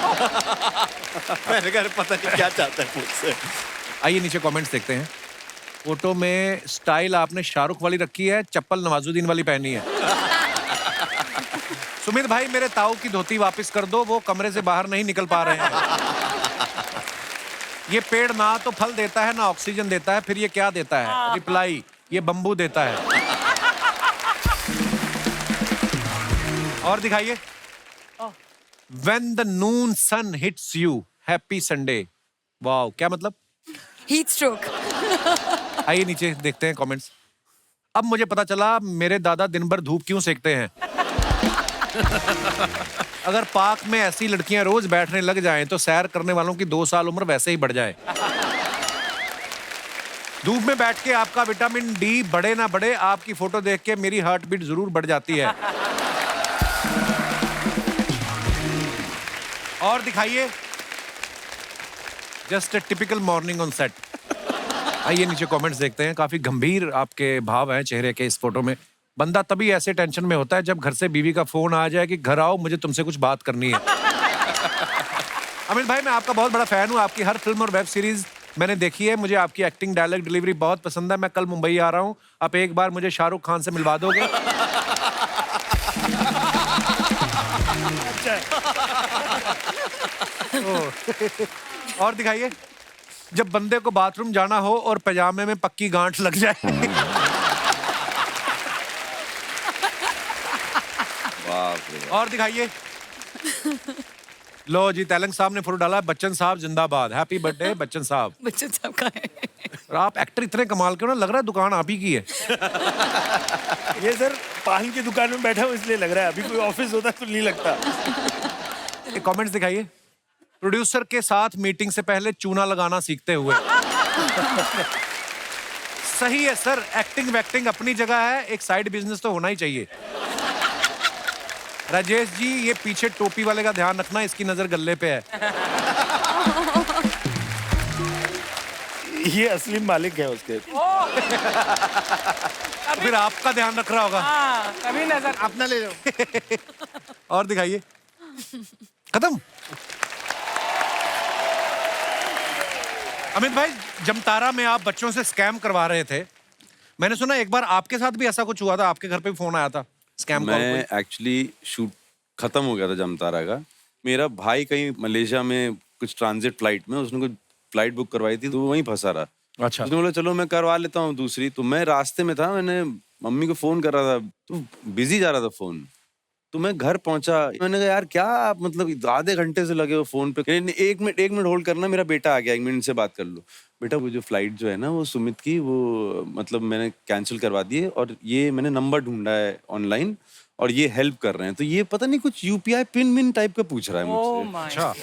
मैंने कहा पता नहीं क्या चाहता है मुझसे। आइए नीचे कमेंट्स देखते हैं। फोटो में स्टाइल आपने शाहरुख वाली रखी है, चप्पल नवाजुद्दीन वाली पहनी है। सुमित भाई मेरे ताऊ की धोती वापस कर दो, वो कमरे से बाहर नहीं निकल पा रहे हैं। ये पेड़ ना तो फल देता है ना ऑक्सीजन देता है, फिर ये क्या देता है? रिप्लाई, ये बंबू देता है। और दिखाइए। When the noon sun hits you, happy Sunday. Wow, क्या मतलब? Heat stroke. आइए नीचे देखते हैं कमेंट्स। अब मुझे पता चला मेरे दादा दिन भर धूप क्यों सेकते हैं। अगर पार्क में ऐसी लड़कियां रोज बैठने लग जाएं तो सैर करने वालों की 2 साल उम्र वैसे ही बढ़ जाए। धूप में बैठ के आपका विटामिन डी बढ़े ना बढ़े, आपकी फोटो देख के मेरी हार्ट बीट जरूर बढ़ जाती है। और दिखाइए। Just a typical morning on set. आइए नीचे कमेंट्स देखते हैं। काफी गंभीर आपके भाव हैं चेहरे के इस फोटो में। बंदा तभी ऐसे टेंशन में होता है जब घर से बीवी का फोन आ जाए कि घर आओ, मुझे तुमसे कुछ बात करनी है। अमित भाई मैं आपका बहुत बड़ा फैन हूँ। आपकी हर फिल्म और वेब सीरीज मैंने देखी है। मुझे आपकी एक्टिंग, डायलॉग डिलीवरी बहुत पसंद है। मैं कल मुंबई आ रहा हूँ, आप एक बार मुझे शाहरुख खान से मिलवा दोगे? और दिखाइए। जब बंदे को बाथरूम जाना हो और पजामे में पक्की गांठ लग जाए। और दिखाइए। लो जी, तेलंग साहब ने फोटो डाला, बच्चन साहब जिंदाबाद, हैप्पी बर्थडे बच्चन साहब। बच्चन साहब का है। और आप एक्टर इतने कमाल के हो ना, लग रहा है दुकान आप ही की है। ये सर पान की दुकान में बैठा हूँ इसलिए लग रहा है, अभी कोई ऑफिस होता तो नहीं लगता। कमेंट्स दिखाइए। प्रोड्यूसर के साथ मीटिंग से पहले चूना लगाना सीखते हुए। सही है सर, एक्टिंग वैक्टिंग अपनी जगह है, एक साइड बिजनेस तो होना ही चाहिए। राजेश जी ये पीछे टोपी वाले का ध्यान रखना, इसकी नजर गल्ले पे है। ये असली मालिक है उसके। फिर आपका ध्यान रख रहा होगा। कभी नजर अपना ले जाओ। और दिखाइए। खत्म। अमित भाई जमतारा में आप बच्चों से स्कैम करवा रहे थे, मैंने सुना एक बार आपके साथ भी ऐसा कुछ हुआ था, आपके घर पे फोन आया था स्कैम कॉल। मैं एक्चुअली शूट खत्म हो गया था जमतारा का। मेरा भाई कहीं मलेशिया में कुछ ट्रांजिट फ्लाइट में, उसने कुछ फ्लाइट बुक करवाई थी तो वो वहीं फंसा रहा। अच्छा। उसने बोला चलो मैं करवा लेता हूँ दूसरी। तो मैं रास्ते में था, मैंने मम्मी को फोन कर रहा था तो बिजी जा रहा था फोन। तो मैं घर पहुंचा, मैंने कहा यार क्या आप मतलब आधे घंटे से लगे हो फोन पे। एक मिनट होल्ड करना, मेरा बेटा आ गया, 1 मिनट से बात कर लो। बेटा वो जो फ्लाइट जो है ना वो सुमित की, वो मतलब मैंने कैंसिल करवा दी है और ये मैंने नंबर ढूंढा है ऑनलाइन और ये हेल्प कर रहे हैं। तो ये पता नहीं कुछ यूपीआई पिन टाइप का पूछ रहा है मुझसे। अच्छा।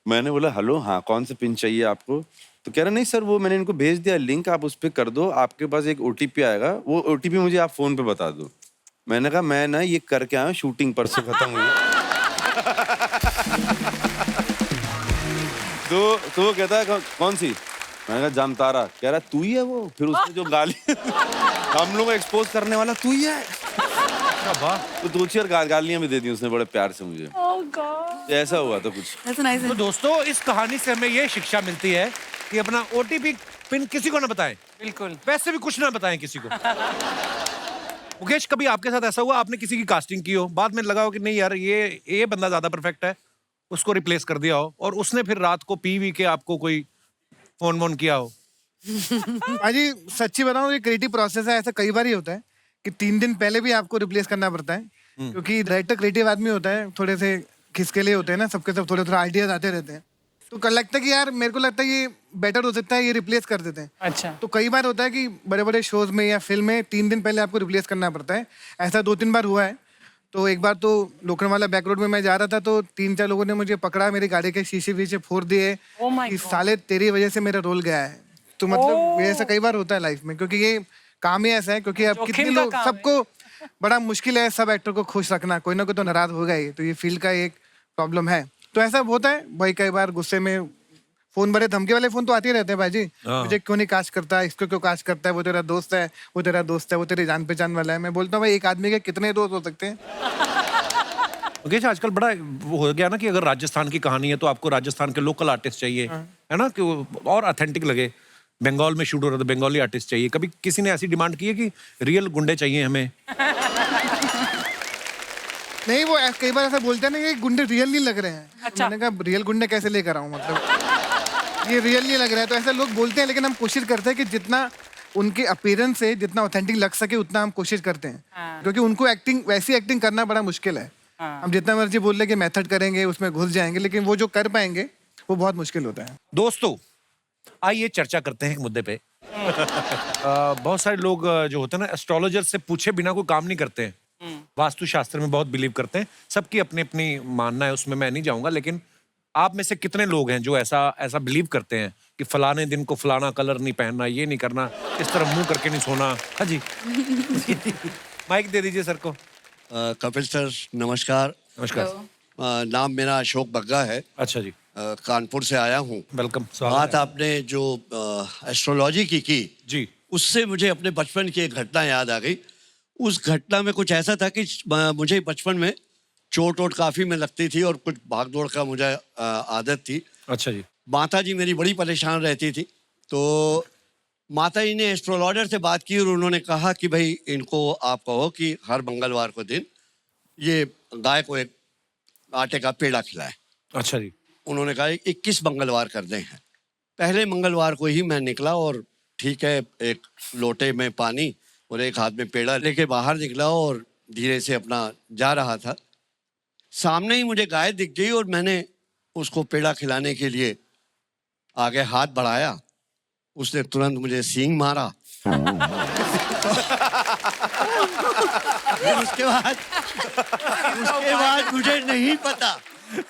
मैंने बोला हेलो हाँ कौन सा पिन चाहिए आपको? तो कह रहा नहीं सर वो मैंने इनको भेज दिया लिंक, आप उस पर कर दो, आपके पास एक ओटीपी आएगा, वो ओटीपी मुझे आप फोन पे बता दो। मैंने कहा मैं ना ये करके आया, शूटिंग परसों खत्म हुई। तो वो कहता है कौन सी? मैंने कहा जामतारा। कह रहा तू ही है वो? फिर उसने जो गाली हम लोग को एक्सपोज करने वाला तू ही है। तो 2-4 गालियां भी दे दी उसने बड़े प्यार से मुझे। तो ऐसा हुआ था कुछ। तो दोस्तों इस कहानी से हमें ये शिक्षा मिलती है कि अपना ओटीपी पिन किसी को ना बताएं। बिल्कुल। वैसे भी कुछ ना बताएं किसी को। मुकेश कभी आपके साथ ऐसा हुआ आपने किसी की कास्टिंग की हो, बाद में लगा हो कि नहीं यार ये बंदा ज्यादा परफेक्ट है, उसको रिप्लेस कर दिया हो और उसने फिर रात को पी के आपको कोई फोन वोन किया हो? भाजी सच्ची बताऊं ये क्रिएटिव प्रोसेस है, ऐसा कई बार ही होता है कि 3 दिन पहले भी आपको रिप्लेस करना पड़ता है, क्योंकि डायरेक्टर क्रिएटिव आदमी होता है, थोड़े से खिसकेले होते हैं ना, सबके सब थोड़े आइडियाज आते रहते हैं। तो लगता है कि यार मेरे को लगता है ये बेटर हो सकता है, ये रिप्लेस कर देते हैं। अच्छा। तो कई बार होता है कि बड़े बड़े शोज में या फिल्म में 3 दिन पहले आपको रिप्लेस करना पड़ता है। ऐसा 2-3 बार हुआ है। तो एक बार तो लोखंडवाला बैक रोड में मैं जा रहा था तो 3-4 लोगों ने मुझे पकड़ा, मेरी गाड़ी के शीशे वीशे फोड़ दिए कि साले तेरी वजह से मेरा रोल गया है। तो मतलब ये ऐसा कई बार होता है लाइफ में, क्योंकि ये काम ही ऐसा है, क्योंकि अब कितने लोग, सबको बड़ा मुश्किल है सब एक्टर को खुश रखना, कोई ना कोई तो नाराज होगा ही। तो ये फील्ड का एक प्रॉब्लम है। तो ऐसा होता है भाई, कई बार गुस्से में फोन, बड़े धमकी वाले फोन तो आते ही रहते हैं भाई, मुझे क्यों नहीं कास्ट करता, इसको क्यों कास्ट करता है, वो तेरा दोस्त है, वो तेरा दोस्त है, वो तेरी जान पहचान वाला है। मैं बोलता हूँ भाई एक आदमी के कितने दोस्त हो सकते हैं। मुकेश आजकल बड़ा वो हो गया ना कि अगर राजस्थान की कहानी है तो आपको राजस्थान के लोकल आर्टिस्ट चाहिए, है ना, कि और ऑथेंटिक लगे। बंगाल में शूट हो रहा था, बंगाली आर्टिस्ट चाहिए। कभी किसी ने ऐसी डिमांड की है कि रियल गुंडे चाहिए हमें? नहीं वो कई बार ऐसा बोलते हैं ना कि गुंडे रियल नहीं लग रहे हैं। अच्छा। मैंने कहा रियल गुंडे कैसे लेकर आऊं, मतलब ये रियल नहीं लग रहा है, तो ऐसे लोग बोलते हैं। लेकिन हम कोशिश करते हैं कि जितना उनके अपीयरेंस से जितना ऑथेंटिक लग सके उतना हम कोशिश करते हैं, क्योंकि उनको एक्टिंग वैसी एक्टिंग करना बड़ा मुश्किल है। हम जितना मर्जी बोल ले कि मेथड करेंगे उसमें घुस जाएंगे, लेकिन वो जो कर पाएंगे वो बहुत मुश्किल होता है। दोस्तों आइए चर्चा करते हैं एक मुद्दे पे। बहुत सारे लोग जो होते हैं ना, एस्ट्रोलॉजर से पूछे बिना कोई काम नहीं करते हैं। वास्तु शास्त्र में बहुत बिलीव करते हैं, सबकी अपनी अपनी मानना है, उसमें मैं नहीं जाऊंगा। लेकिन आप में से कितने लोग हैं जो ऐसा बिलीव करते हैं कि फलाने दिन को फलाना कलर नहीं पहनना, ये नहीं करना, इस तरह मुंह करके नहीं सोना? हाँ जी। माइक दे दीजिए सर को। कपिल सर नमस्कार। नमस्कार। नाम मेरा अशोक बग्गा है। अच्छा जी। कानपुर से आया हूँ। वेलकम। बात आपने जो एस्ट्रोलॉजी की जी, उससे मुझे अपने बचपन की एक घटना याद आ गई। उस घटना में कुछ ऐसा था कि मुझे बचपन में चोट वोट काफ़ी में लगती थी और कुछ भाग दौड़ का मुझे आदत थी। अच्छा जी। माता जी मेरी बड़ी परेशान रहती थी, तो माता जी ने एस्ट्रोलॉजर से बात की और उन्होंने कहा कि भाई इनको आप कहो कि हर मंगलवार को दिन ये गाय को एक आटे का पेड़ा खिलाए। अच्छा जी। उन्होंने कहा 21 मंगलवार कर दें हैं। पहले मंगलवार को ही मैं निकला और ठीक है, एक लोटे में पानी और एक हाथ में पेड़ा लेके बाहर निकला और धीरे से अपना जा रहा था। सामने ही मुझे गाय दिख गई और मैंने उसको पेड़ा खिलाने के लिए आगे हाथ बढ़ाया, उसने तुरंत मुझे सींग मारा।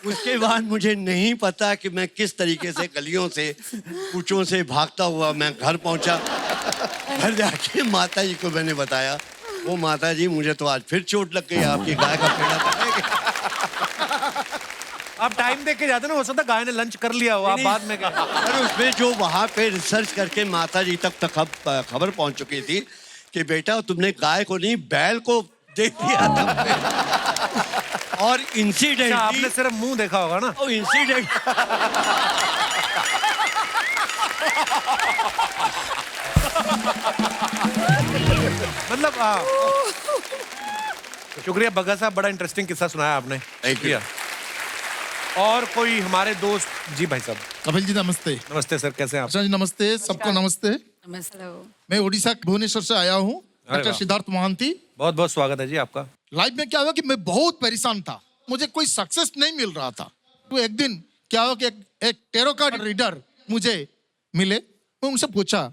उसके बाद मुझे नहीं पता कि मैं किस तरीके से गलियों से कूचों से भागता हुआ मैं घर पहुंचा। घर जाके माता जी को मैंने बताया, वो माता जी मुझे तो आज फिर चोट लग गई, आपकी गाय का पेड़ा खाएंगे। आप टाइम देख के जाते ना, हो सकता गाय ने लंच कर लिया हो, आप बाद में गए। अरे उसमें जो वहाँ पे रिसर्च करके माता जी तक खबर पहुंच चुकी थी कि बेटा तुमने गाय को नहीं बैल को दे दिया था। और इंसिडेंट आपने सिर्फ मुंह देखा होगा ना। और इंसिडेंट मतलब शुक्रिया बग्गा साहब, बड़ा इंटरेस्टिंग किस्सा सुनाया आपने। शुक्रिया। और कोई हमारे दोस्त? जी भाई साहब। कपिल जी नमस्ते। नमस्ते सर, कैसे हैं आप? जी नमस्ते, सबको नमस्ते। नमस्ते। मैं उड़ीसा भुवनेश्वर से आया हूँ, डॉक्टर सिद्धार्थ महांती। बहुत बहुत स्वागत है जी आपका। लाइफ में क्या हुआ कि मैं बहुत परेशान था, मुझे कोई सक्सेस नहीं मिल रहा था। तो एक दिन क्या हुआ कि एक टेरो कार्ड रीडर मुझे मिले। मैं उनसे पूछा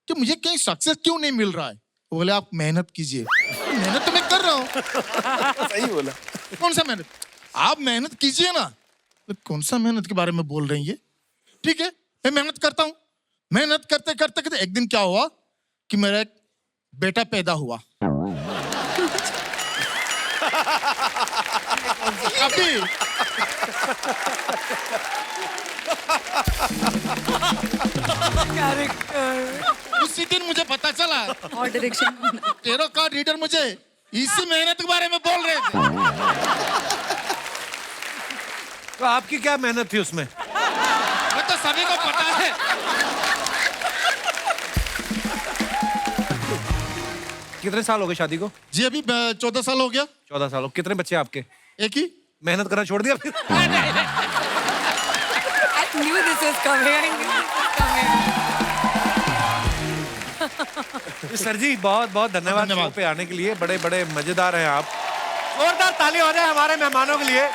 कि मुझे कहीं सक्सेस क्यों नहीं मिल रहा है। वो बोले आप मेहनत कीजिए। मेहनत तो मैं कर रहा हूँ। सही बोला। कौन सा मेहनत? आप मेहनत कीजिए ना। कौन सा मेहनत के बारे में बोल रही है? ठीक है, मैं मेहनत करता हूँ। मेहनत करते करते एक दिन क्या हुआ कि मेरा एक बेटा पैदा हुआ। अभी उसी दिन मुझे पता चला और डायरेक्शन टेरो कार्ड रीडर मुझे इसी मेहनत के बारे में बोल रहे थे। तो आपकी क्या मेहनत थी उसमें? वो तो सभी को पता है। कितने साल हो गए शादी को? जी अभी 14 साल हो गया। 14 साल हो। कितने बच्चे आपके? एक ही। मेहनत करना छोड़ दिया फिर? I knew this was coming. Sir ji बहुत बहुत धन्यवाद शो पे आने के लिए, बड़े बड़े मजेदार हैं आप। जोरदार ताली हो जाए हमारे मेहमानों के लिए।